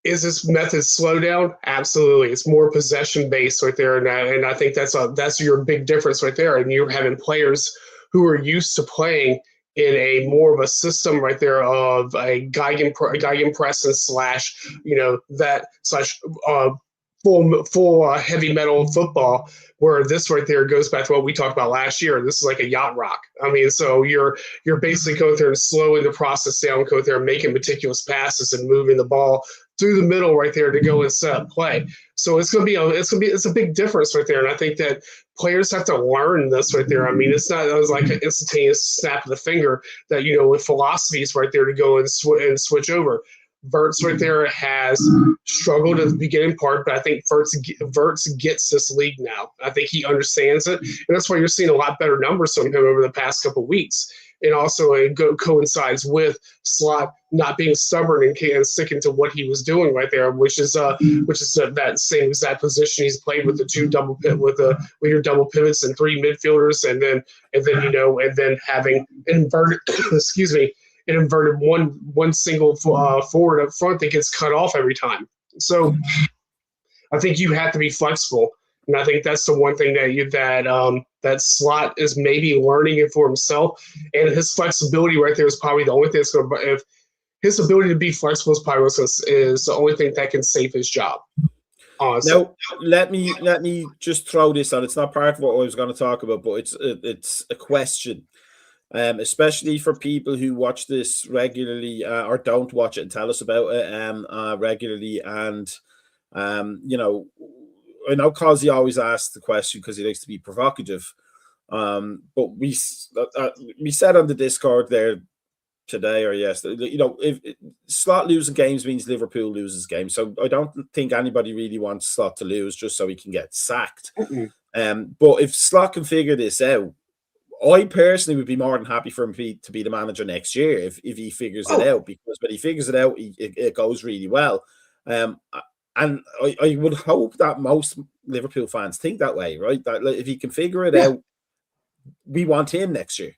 is this method slow down? Absolutely. It's more possession based right there, and I think that's your big difference right there. And you're having players who are used to playing in a more of a system right there of a Gegenpress full heavy metal football, where this right there goes back to what we talked about last year. This is like a yacht rock. I mean, so you're basically going there and slowing the process down, going there and making meticulous passes and moving the ball through the middle right there to go and set up play. So it's a big difference right there. And I think that players have to learn this right there. I mean, it's not like an instantaneous snap of the finger that, with philosophies right there to go and switch over. Wirtz right there has struggled at the beginning part, but I think Wirtz gets this league now. I think he understands it, and that's why you're seeing a lot better numbers from him over the past couple of weeks. And also it coincides with Slot not being stubborn and sticking to what he was doing right there, which is that same exact position he's played with the 2 double pivot with your double pivots and 3 midfielders, and then having inverted an inverted one single forward up front that gets cut off every time. So I think you have to be flexible, and I think that's the one thing that Slot is maybe learning it for himself. And his flexibility right there is probably the only thing that's going to. If his ability to be flexible is the only thing that can save his job. Now, let me just throw this on. It's not part of what I was going to talk about, but it's a question. Especially for people who watch this regularly or don't watch it and tell us about it regularly. And, I know Causey always asks the question because he likes to be provocative. But we said on the Discord there today or yesterday, if Slot losing games means Liverpool loses games. So I don't think anybody really wants Slot to lose just so he can get sacked. But if Slot can figure this out, I personally would be more than happy for him to be the manager next year if he figures it out, because when he figures it out, it goes really well. And I would hope that most Liverpool fans think that way, right? That if he can figure it out, we want him next year.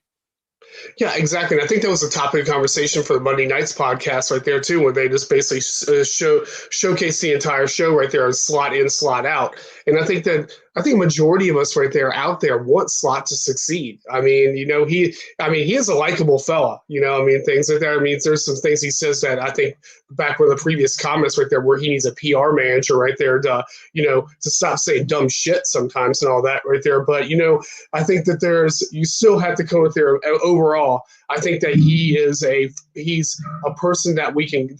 Yeah, exactly. And I think that was a topic of conversation for the Monday Nights podcast right there too, where they just basically showcase the entire show right there and slot in, slot out. And I think that I think majority of us right there out there want Slot to succeed. I mean, he is a likable fella. Things like that. I mean, there's some things he says that I think back with the previous comments right there, where he needs a PR manager right there to stop saying dumb shit sometimes and all that right there. But I think that you still have to come with there overall. I think that he's a person that we can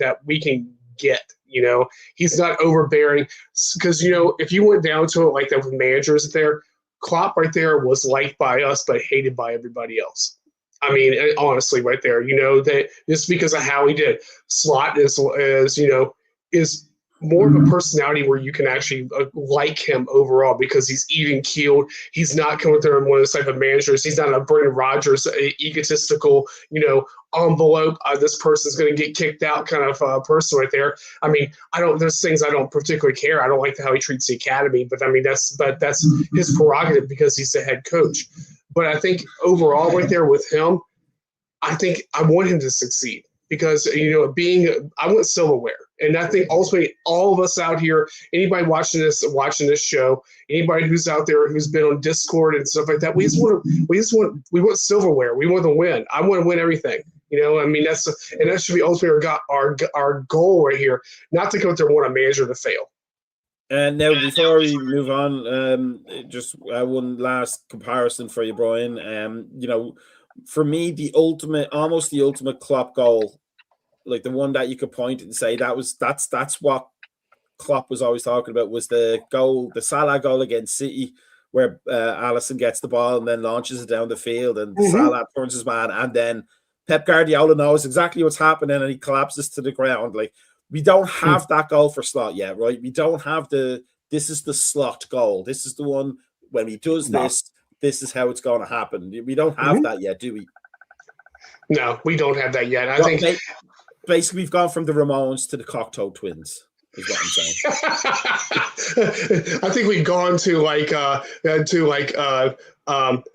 get. He's not overbearing, because if you went down to it like that with managers there, Klopp right there was liked by us but hated by everybody else. I mean, honestly, right there, that just because of how he did. Slot is more of a personality where you can actually like him overall, because he's even keeled. He's not coming through in one of those type of managers. He's not a Brendan Rodgers, egotistical, envelope. This person's going to get kicked out kind of person right there. I mean, there's things I don't particularly care. I don't like how he treats the academy, but I mean, that's his prerogative because he's the head coach. But I think overall right there with him, I think I want him to succeed. Because, I want silverware. And I think ultimately all of us out here, anybody watching this show, anybody who's out there who's been on Discord and stuff like that, we want silverware. We want to win. I want to win everything. That should be ultimately our goal right here, not to go out there and want a manager to fail. And now, before we move on, just one last comparison for you, Brian. For me, almost the ultimate Klopp goal, like the one that you could point and say that's what Klopp was always talking about, was the Salah goal against City, where Alisson gets the ball and then launches it down the field, and Salah turns his man, and then Pep Guardiola knows exactly what's happening and he collapses to the ground. Like, we don't have that goal for Slot yet, right? We don't have this is the Slot goal. This is the one when he does this. This is how it's going to happen. We don't have that yet, do we? No, we don't have that yet. I think basically we've gone from the Ramones to the Cocteau Twins, is what I'm saying. I think we've gone to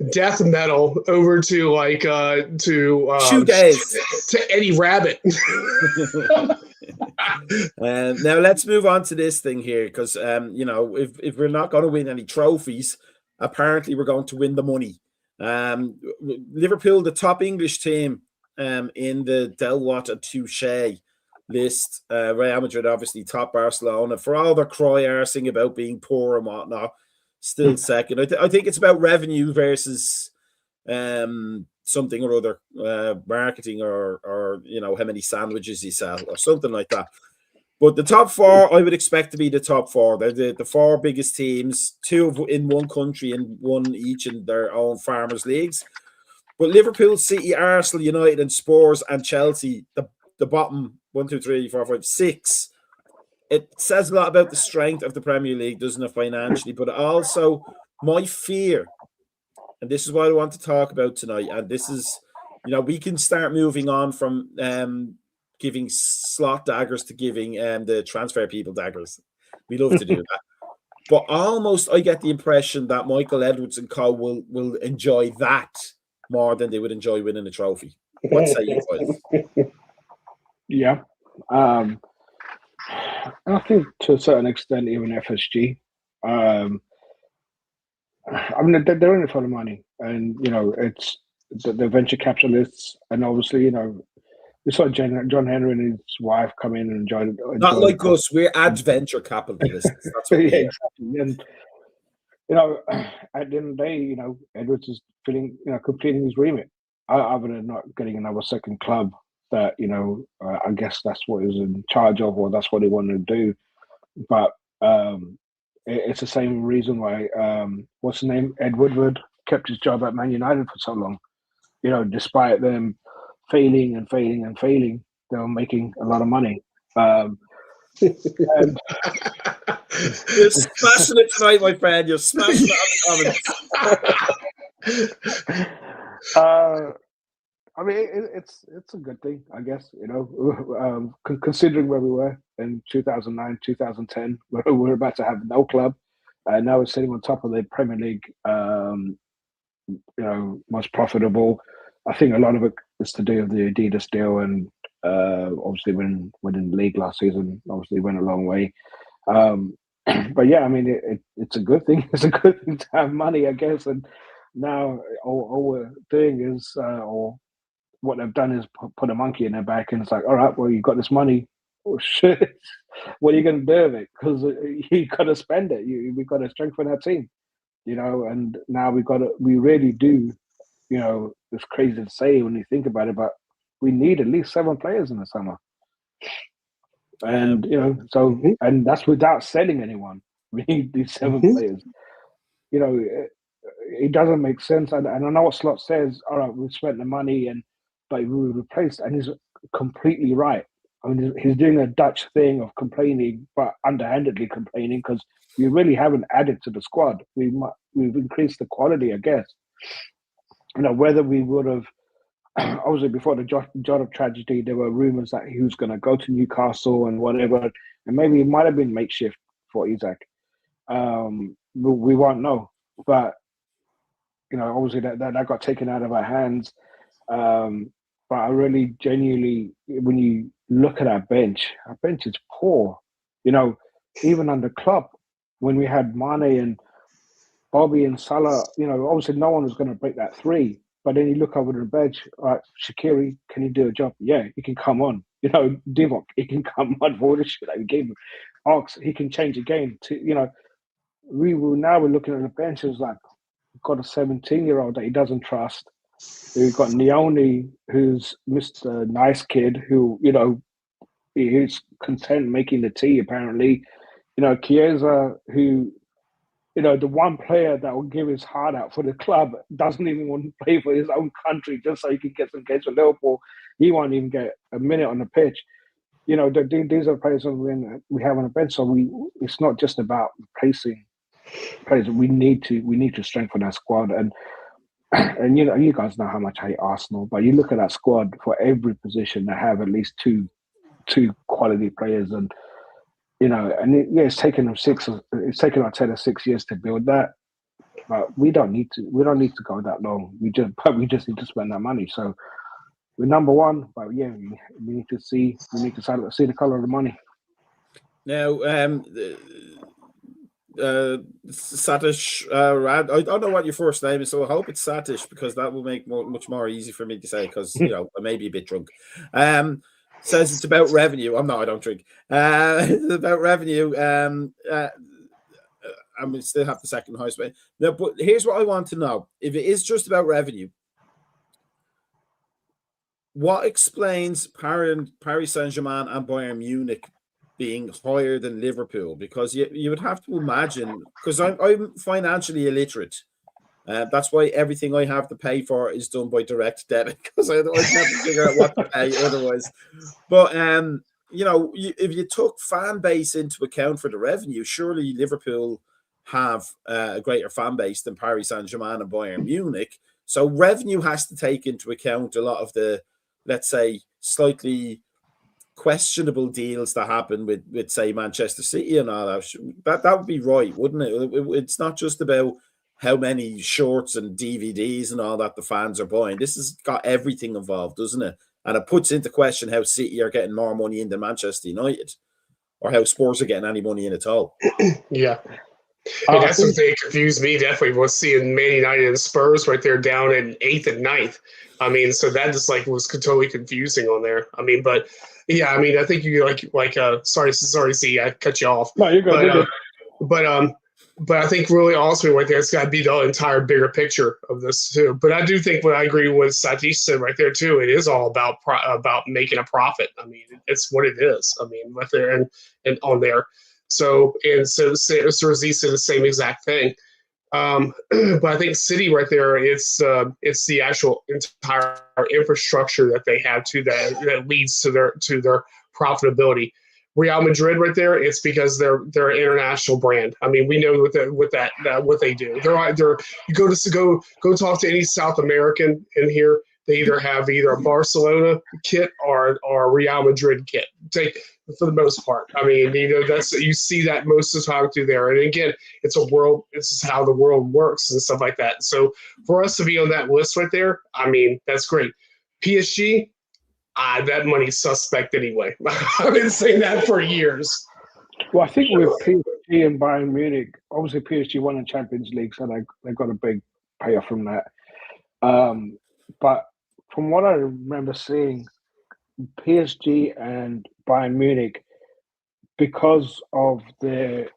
death metal over to to Eddie Rabbit. Now let's move on to this thing here, because if we're not going to win any trophies, apparently we're going to win the money. Liverpool, the top English team in the Deloitte and Touche list. Real Madrid, obviously top. Barcelona, for all their cry-arsing about being poor and whatnot, still second. I think it's about revenue versus something or other, marketing or how many sandwiches you sell or something like that. But the top four, I would expect to be the top four. They're the four biggest teams, two in one country and one each in their own farmers' leagues. But Liverpool, City, Arsenal, United, and Spurs and Chelsea, the bottom 1, 2, 3, 4, 5, 6. It says a lot about the strength of the Premier League, doesn't it, financially? But also, my fear, and this is what I want to talk about tonight, and this is, we can start moving on from giving Slot daggers to giving the transfer people daggers. We love to do that. But almost I get the impression that Michael Edwards and co will enjoy that more than they would enjoy winning a trophy. What say you guys? Yeah. I think to a certain extent, even FSG. I mean, they're in it for the money. And, it's the venture capitalists. And obviously, we saw John Henry and his wife come in and enjoy it. Not like us, we're adventure capitalists. That's what yeah, exactly. And at the end of the day, Edwards is completing his remit. Other than not getting another second club that, I guess that's what he was in charge of, or that's what he wanted to do. But it's the same reason why what's his name? Ed Woodward kept his job at Man United for so long. Despite them failing and failing and failing, they were making a lot of money. And you're smashing it tonight, my friend. You're smashing it on the comments. I mean, it's a good thing, I guess. Considering where we were in 2009, 2010, we're about to have no club, and now we're sitting on top of the Premier League, most profitable. I think a lot of it is to do with the Adidas deal, and obviously winning the league last season obviously went a long way. but yeah, I mean, it's a good thing. It's a good thing to have money, I guess. And now all we're doing is, or what they've done is put a monkey in their back, and it's like, all right, well, you got this money. Oh shit! What are you going to do with it? Because you got to spend it. We got to strengthen our team, And now we really do. It's crazy to say when you think about it, but we need at least 7 players in the summer. And and that's without selling anyone. We need these 7 players. It doesn't make sense. And I know what Slot says. All right, we've spent the money, but we replaced, and he's completely right. I mean, he's doing a Dutch thing of complaining, but underhandedly complaining because we really haven't added to the squad. We've increased the quality, I guess. Whether we would have. Obviously, before the Jota tragedy, there were rumors that he was going to go to Newcastle and whatever, and maybe it might have been makeshift for Isaac. We won't know, but obviously that got taken out of our hands. But I really genuinely, when you look at our bench is poor. Even under Klopp, when we had Mane and Bobby and Salah, obviously no one was going to break that 3. But then you look over the bench, Shaqiri, can he do a job? Yeah, he can come on. Divock, he can come on for all the shit that we gave him. Ox, he can change a game. We're looking at the bench as like, we've got a 17-year-old that he doesn't trust. We've got Nioni, who's Mr. Nice Kid, who, he's content making the tea, apparently. Chiesa, who, the one player that will give his heart out for the club doesn't even want to play for his own country just so he can get some games for Liverpool. He won't even get a minute on the pitch. These are players we have on the bench. So it's not just about replacing players. We need to strengthen our squad. And you guys know how much I hate Arsenal, but you look at that squad for every position, they have at least two quality players, and it's taken them 6. It's taken our 10 or 6 years to build that, but we don't need to go that long. We just need to spend that money. So we're number 1, but yeah, we need to see the color of the money. Now, Satish Rad, I don't know what your first name is, so I hope it's Satish because that will make much more easy for me to say because I may be a bit drunk. Says it's about revenue. I don't drink. It's about revenue. We still have the second highest rate. No, but here's what I want to know. If it is just about revenue, what explains Paris Saint-Germain and Bayern Munich being higher than Liverpool? Because you would have to imagine, because I'm financially illiterate. That's why everything I have to pay for is done by direct debit, because I'd never figure out what to pay otherwise. But if you took fan base into account for the revenue, surely Liverpool have a greater fan base than Paris Saint-Germain and Bayern Munich. So revenue has to take into account a lot of the, let's say, slightly questionable deals that happen with say Manchester City and all that. That would be right, wouldn't it? It's not just about how many shorts and DVDs and all that the fans are buying. This has got everything involved, doesn't it? And it puts into question how City are getting more money in than Manchester United, or how Spurs are getting any money in at all. Yeah. And that's what they confused me definitely was seeing Man United and Spurs right there down in 8th and 9th. I mean, so that just was totally confusing on there. I mean, but yeah, I mean, I think you sorry, see, I cut you off. No, you're good. But I think really also right there, it's got to be the entire bigger picture of this too. But I do think I agree with Satish said right there too. It is all about making a profit. I mean, it's what it is. I mean, right there and on there. So Z said the same exact thing. But I think City right there, it's the actual entire infrastructure that they have that leads to their profitability. Real Madrid right there, it's because they're an international brand. I mean, we know what they do. You go talk to any South American in here, they either have a Barcelona kit or a Real Madrid kit. For the most part. I mean, you see that most of the time through there. And again, it's just how the world works and stuff like that. So for us to be on that list right there, I mean, that's great. PSG, that money's suspect anyway. I've been saying that for years. Well, I think with PSG, PSG and Bayern Munich. Obviously, PSG won the Champions League, so they got a big payoff from that. But from what I remember seeing, PSG and Bayern Munich, because of their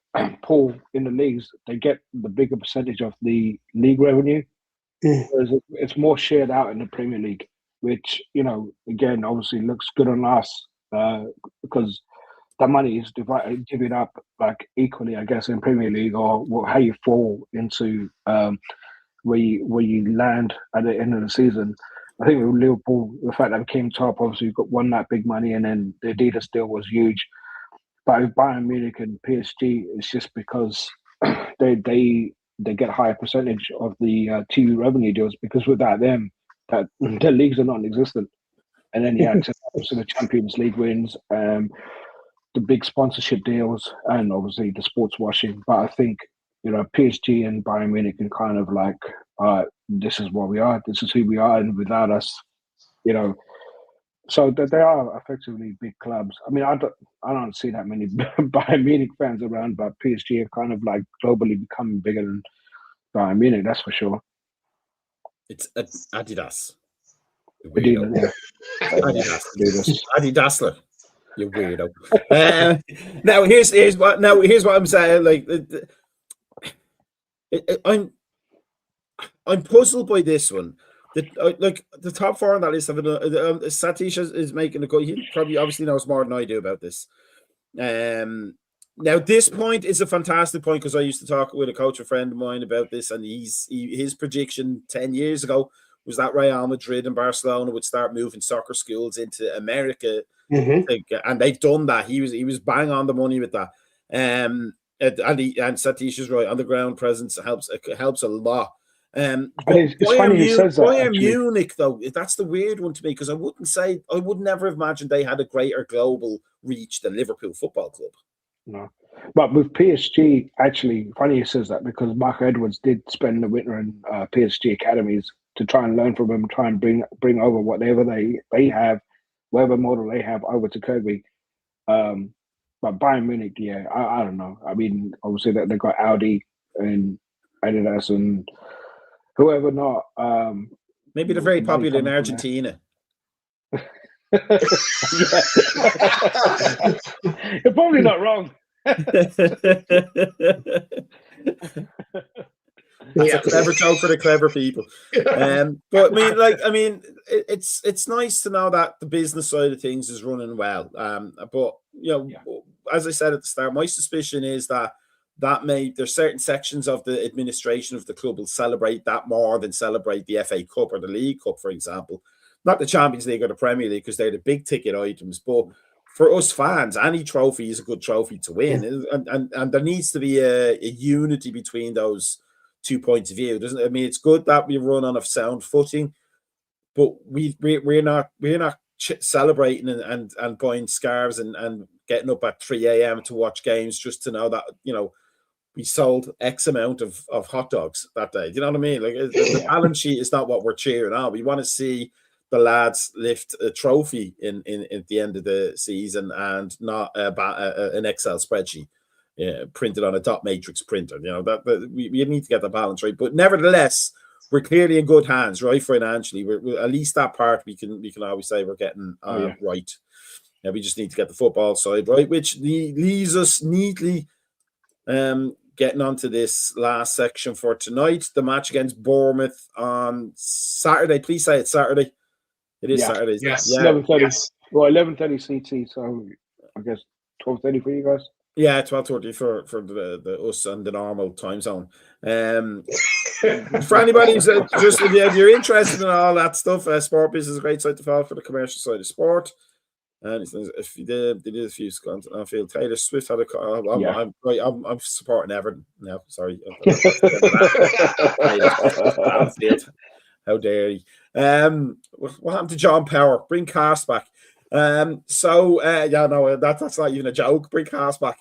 pool in the leagues, they get the bigger percentage of the league revenue. Whereas it's more shared out in the Premier League, which, again, obviously looks good on us because the money is divvied up like equally, I guess, in Premier League, or how you fall into where you land at the end of the season. I think with Liverpool, the fact that we came top, obviously won that big money, and then the Adidas deal was huge. But with Bayern Munich and PSG, it's just because they get a higher percentage of the TV revenue deals, because without them, that the leagues are non-existent. And then you had to the Champions League wins, the big sponsorship deals, and obviously the sports washing. But I think PSG and Bayern Munich can kind of like, this is what we are, this is who we are, and without us, so that they are effectively big clubs. I mean, I don't see that many Bayern Munich fans around, but PSG have kind of like globally become bigger than Bayern Munich, that's for sure. It's Adidas. Adidas, yeah. Adidasler. You weirdo. Now here's what I'm saying. Like, I'm puzzled by this one. The top four on that list, Satish is making a go. He probably obviously knows more than I do about this. Now this point is a fantastic point, because I used to talk with a coach, a friend of mine, about this, and his prediction 10 years ago was that Real Madrid and Barcelona would start moving soccer schools into America, and they've done that. He was bang on the money with that. And Satish is right. On the ground presence helps a lot. It's funny he says that. Bayern Munich, though, that's the weird one to me, because I would never have imagined they had a greater global reach than Liverpool Football Club. No, but with PSG, actually, funny he says that, because Mark Edwards did spend the winter in PSG academies to try and learn from them, try and bring over whatever they have, whatever model they have, over to Kirby. But Bayern Munich, yeah, I don't know. I mean, obviously they got Audi and Adidas and whoever not. Maybe they're very popular in Argentina. You're probably not wrong. That's a clever joke for the clever people. But I mean, it's nice to know that the business side of things is running well. But as I said at the start, my suspicion is that there's certain sections of the administration of the club will celebrate that more than celebrate the FA Cup or the League Cup, for example. Not the Champions League or the Premier League, because they're the big ticket items. But for us fans, any trophy is a good trophy to win, and there needs to be a unity between those 2 points of view. I mean, it's good that we run on a sound footing, but we're not celebrating and buying scarves and getting up at 3 a.m. to watch games just to know that we sold X amount of hot dogs that day. Do you know what I mean? Like, the balance sheet is not what we're cheering on. We want to see the lads lift a trophy in at the end of the season, and not an Excel spreadsheet printed on a dot matrix printer. That we need to get the balance right. But nevertheless, we're clearly in good hands, right? Financially, we're at least that part we can always say we're getting right. Yeah, we just need to get the football side right, which leaves us neatly getting onto this last section for tonight. The match against Bournemouth on Saturday. Please say it's Saturday. It is Saturday. Yes. Yeah. 11:30. Yes. Well, 11:30 CT. So I guess 12:30 for you guys. Yeah, 12:30 for the us and the normal time zone. For anybody who's just if you're interested in all that stuff, Sport Biz is a great site to follow for the commercial side of sport. And if they did a few scans, I feel Taylor Swift had a call. I'm supporting Everton now. Sorry. How dare you? What happened to John Power? Bring Cast back. That's not even a joke. Bring Cast back.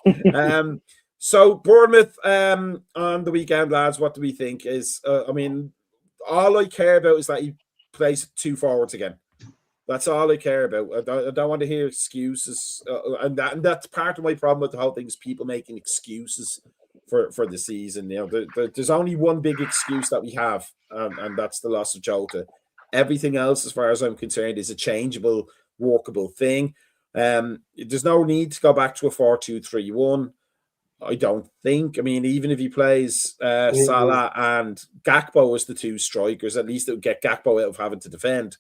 So Bournemouth on the weekend, lads. What do we think? I mean, all I care about is that he plays 2 forwards again. That's all I care about. I don't want to hear excuses, and that's part of my problem with the whole thing is people making excuses for the season. There's only one big excuse that we have, and that's the loss of Jota. Everything else, as far as I'm concerned, is a changeable, workable thing. There's no need to go back to a 4-2-3-1. I don't think. I mean, even if he plays Salah and Gakpo as the two strikers, at least it would get Gakpo out of having to defend.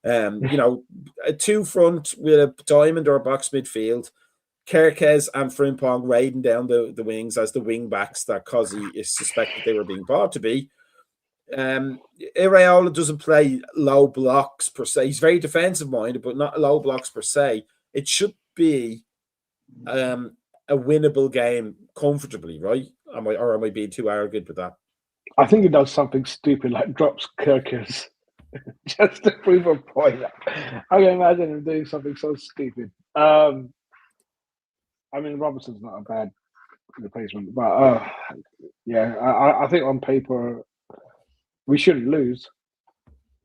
A two front with a diamond or a box midfield, Kerkez and Frimpong raiding down the wings as the wing backs that Cozzy is suspected they were being bought to be. Iraola doesn't play low blocks per se. He's very defensive minded, but not low blocks per se. It should be a winnable game comfortably, right? Am I being too arrogant with that? I think he does something stupid like drops Kirkers just to prove a point. I can imagine him doing something so stupid. I mean, Robertson's not a bad replacement, but I think on paper we shouldn't lose.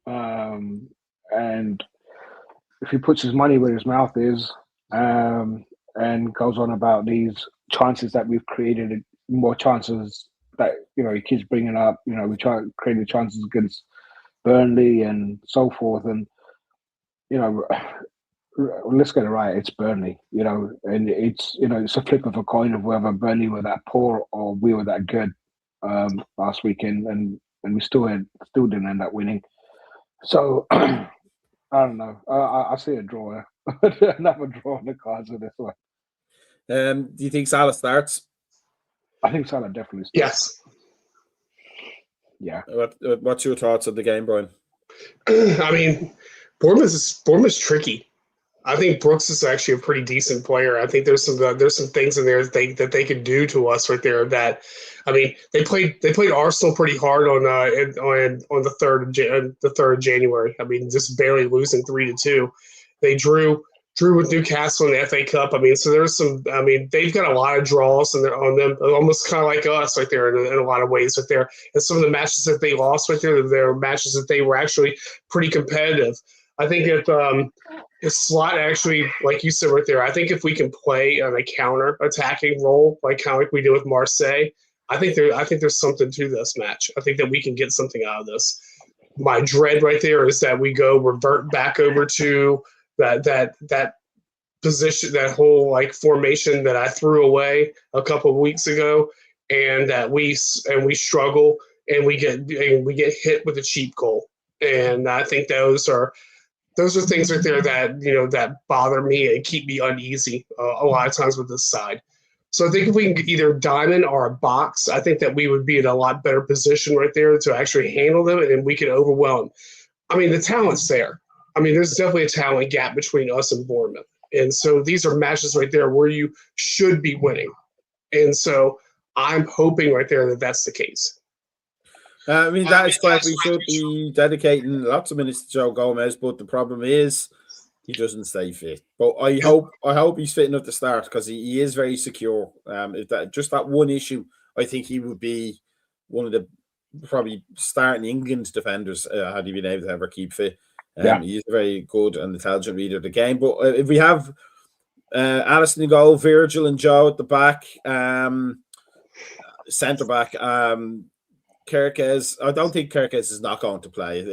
And if he puts his money where his mouth is, and goes on about these chances that we've created, more chances that he keeps bringing up. We try to create the chances against Burnley and so forth, and let's get it right. It's Burnley, and it's it's a flip of a coin of whether Burnley were that poor or we were that good last weekend, and we still didn't end up winning. So I don't know. I see a draw. Another draw on the cards with this one. Do you think Salah starts? I think Salah definitely starts. Yes. Yeah. What's your thoughts on the game, Brian? I mean, Bournemouth's tricky. I think Brooks is actually a pretty decent player. I think there's some things in there that they could do to us right there. That, I mean, they played Arsenal pretty hard on the 3rd of January. I mean, just barely losing 3-2. They drew with Newcastle in the FA Cup. I mean, so there's some. I mean, they've got a lot of draws on them, almost kind of like us right there in a lot of ways right there. And some of the matches that they lost right there, they're matches that they were actually pretty competitive. I think that Slot actually, like you said right there, I think if we can play on a counter-attacking role, kind of like we did with Marseille, I think there's something to this match. I think that we can get something out of this. My dread right there is that we revert back over to that position, that whole formation that I threw away a couple of weeks ago, and that we struggle and we get hit with a cheap goal. And I think those are things right there that that bother me and keep me uneasy a lot of times with this side. So I think if we can get either diamond or a box, I think that we would be in a lot better position right there to actually handle them, and we can overwhelm. I mean, the talent's there. I mean, there's definitely a talent gap between us and Bournemouth. And so these are matches right there where you should be winning. And so I'm hoping right there that that's the case. I mean, that is correct. We should be dedicating lots of minutes to Joe Gomez, but the problem is he doesn't stay fit. But I hope he's fit enough to start, because he is very secure. If that one issue, I think he would be one of the probably starting England defenders had he been able to ever keep fit. He's a very good and intelligent reader of the game. But if we have Alisson in goal, Virgil and Joe at the back, centre back, Kerkez. I don't think Kerkez is not going to play.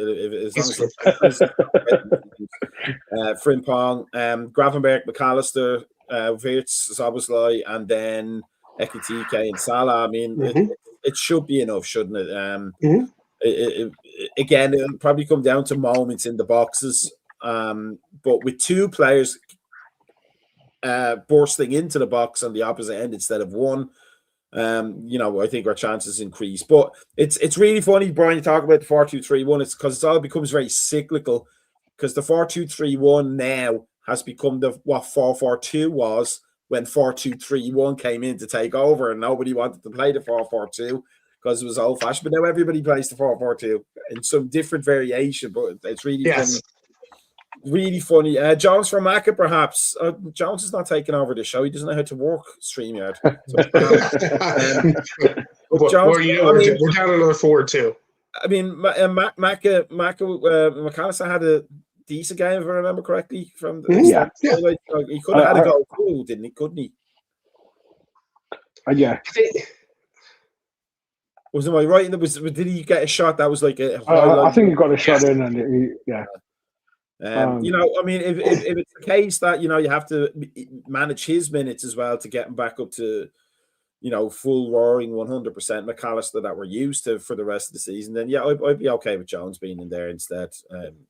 Frimpong, Gravenberch, McAllister, Wirtz, Szoboszlai, and then Ekitike and Salah. I mean, it should be enough, shouldn't it? Again, it'll probably come down to moments in the boxes. But with two players bursting into the box on the opposite end instead of one, I think our chances increase. But it's really funny, Brian, you talk about the 4-2-3-1. It's because it all becomes very cyclical, because the 4-2-3-1 now has become what 4-4-2 was when 4-2-3-1 came in to take over, and nobody wanted to play the 4-4-2 because it was old fashioned. But now everybody plays the 4-4-2 in some different variation. But it's really funny. Really funny. Jones from Macka, perhaps. Jones is not taking over the show. He doesn't know how to work StreamYard. We're down another forward too. I mean, McAllister had decent game, if I remember correctly. From the Yeah. Like, he could have had a goal too, didn't he? Couldn't he? Yeah. Was I right? Did he get a shot that was like a I think he got a shot in, and yeah. You know, I mean, if it's the case that, you know, you have to manage his minutes as well to get him back up to, you know, full roaring 100% McAllister that we're used to for the rest of the season, then yeah, I'd be okay with Jones being in there instead,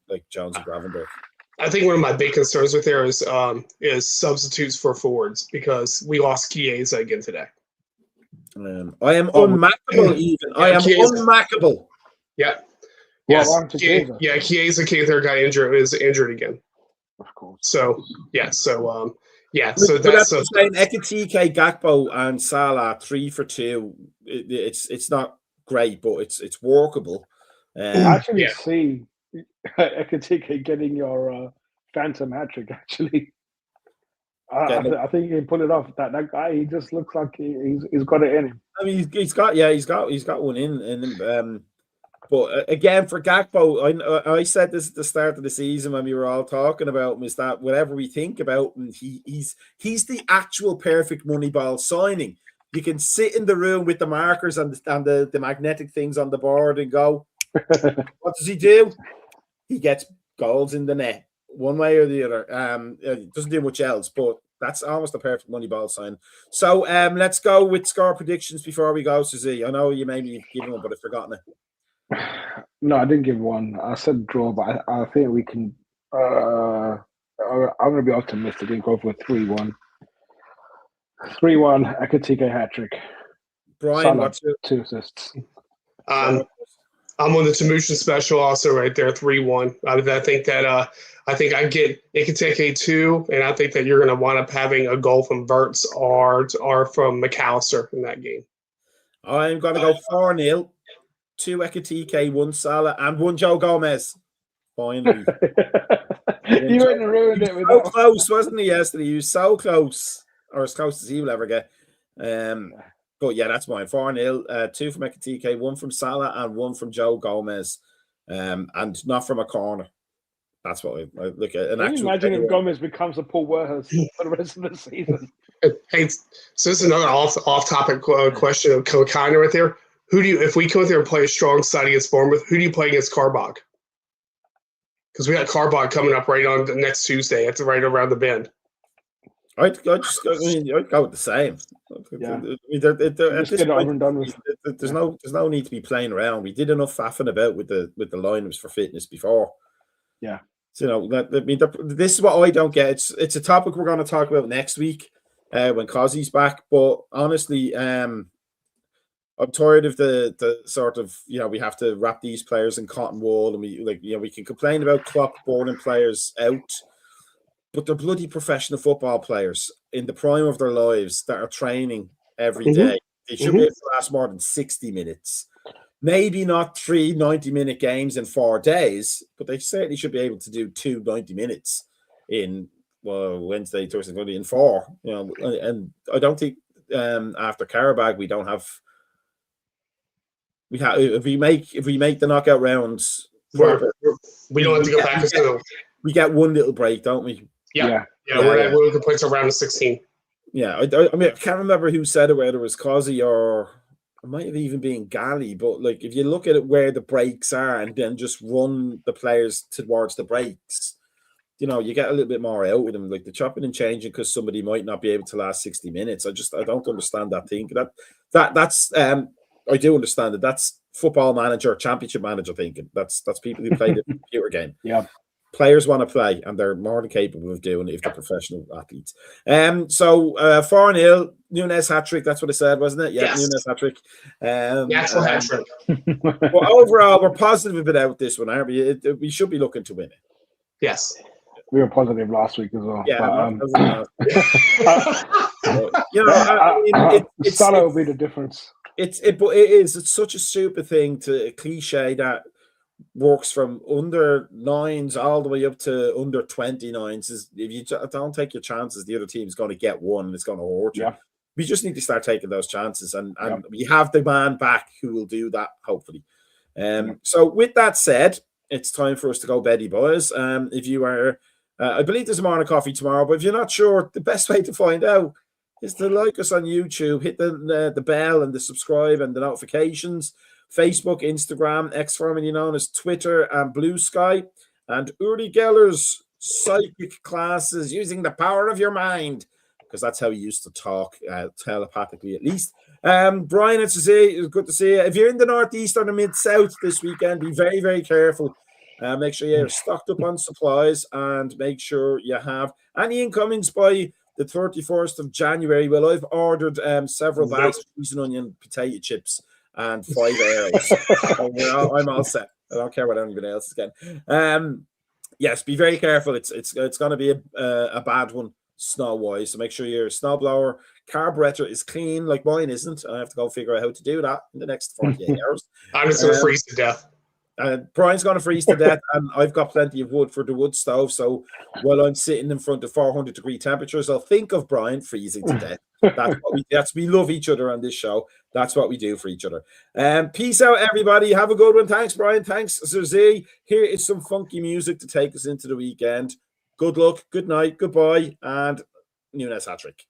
like Jones and Gravenberch. I think one of my big concerns with there is substitutes for forwards, because we lost Chiesa again today. I am unmackable even. I am unmackable. Yeah. Yes. Chiesa, their guy is injured again. Of course. So that's saying Ekitike, Gakpo, and Salah 3 for 2. It's not great, but it's workable. Actually, see Ekitike getting your phantom hat trick. Actually, I think he can pull it off. That guy, he just looks like he's got it in him. I mean, he's got one in him. But again, for Gakpo, I said this at the start of the season when we were all talking about him, is that whatever we think about him, he's the actual perfect Moneyball signing. You can sit in the room with the markers and the magnetic things on the board and go, what does he do? He gets goals in the net, one way or the other. He doesn't do much else, but that's almost a perfect Moneyball sign. So let's go with score predictions before we go, Suzy. I know you maybe given one, but I've forgotten it. No, I didn't give one. I said draw, but I think we can. I'm going to be optimistic and go for 3-1. 3-1, Ekitike hat trick. Brian, what's your 2 assists? I'm on the Tamusha special also right there, 3-1. I think I get Ekitike 2, and I think that you're going to wind up having a goal from Verts or from McAllister in that game. I'm going to go 4-0. 2 Ekitike, 1 Salah, and 1 Joe Gomez. Finally. You went and ruined it. So close, wasn't he, yesterday? He was so close, or as close as he will ever get. But yeah, that's mine. 4-0. 2 from Ekitike, 1 from Salah, and 1 from Joe Gomez. And not from a corner. That's what I look at. Can you imagine if Gomez becomes a Paul Werhurst for the rest of the season? Hey, so this is another off-topic question of kind of right there. Who do you, if we come out there and play a strong side against Bournemouth, who do you play against Carbog? Because we got Carbog coming up right on the next Tuesday. It's right around the bend. I'd go with the same. Yeah. There's no need to be playing around. We did enough faffing about with the lineups for fitness before. Yeah. So, you know, this is what I don't get. It's a topic we're going to talk about next week when Cozzy's back. But honestly, I'm tired of the sort of, you know, we have to wrap these players in cotton wool, and we can complain about Klopp boarding players out, but they're bloody professional football players in the prime of their lives that are training every day. They should be able to last more than 60 minutes. Maybe not 3 90-minute games in 4 days, but they certainly should be able to do 2 90 minutes in Wednesday, Thursday, Friday, in 4. You know, and I don't think after Karabag we don't have. If we make the knockout rounds, we don't have to go back to school. We get one little break, don't we? Yeah. We're the points around 16. Yeah, I mean, I can't remember who said it, whether it was Cozzy or it might have even been Galley. But like, if you look at it where the breaks are, and then just run the players towards the breaks, you know, you get a little bit more out of them. Like the chopping and changing because somebody might not be able to last 60 minutes. I don't understand that thing. That's I do understand that. That's football manager, championship manager thinking. That's people who play the computer game. Yeah. Players want to play, and they're more than capable of doing it if they're professional athletes. So 4-0, Nunes hat trick. That's what I said, wasn't it? Yeah, yes. Nunes hat trick. Natural hat trick. Well, overall, we're positive about this one, aren't we? We should be looking to win it. Yes. We were positive last week as well. Yeah, Salah will be the difference. It's such a super thing, to a cliche that works from under 9s all the way up to under 29s. Is if you don't take your chances, the other team's going to get one and it's going to hurt you. Yeah. We just need to start taking those chances, and we have the man back who will do that, hopefully. So with that said, it's time for us to go beddy, boys. If you are, I believe there's a morning coffee tomorrow, but if you're not sure, the best way to find out is to like us on YouTube, hit the bell and the subscribe and the notifications. Facebook, Instagram, X formerly known as Twitter and Blue Sky, and Uri Geller's psychic classes using the power of your mind, because that's how he used to talk, telepathically at least. Brian, it's good to see you. If you're in the northeast or the mid-south this weekend, be very, very careful. Make sure you're stocked up on supplies and make sure you have any incomings by the 31st of January. Well, I've ordered several bags of cheese and onion potato chips and 5 arrows. So I'm all set. I don't care what anybody else is getting. Yes, be very careful. It's going to be a bad one snow-wise. So make sure your snowblower carburetor is clean, like mine isn't. I have to go figure out how to do that in the next 48 hours. I'm just going to freeze to death. Brian's going to freeze to death, and I've got plenty of wood for the wood stove. So while I'm sitting in front of 400-degree temperatures, I'll think of Brian freezing to death. We love each other on this show. That's what we do for each other. Peace out, everybody. Have a good one. Thanks, Brian. Thanks, Suzie. Here is some funky music to take us into the weekend. Good luck, good night, goodbye, and Nunes hat trick.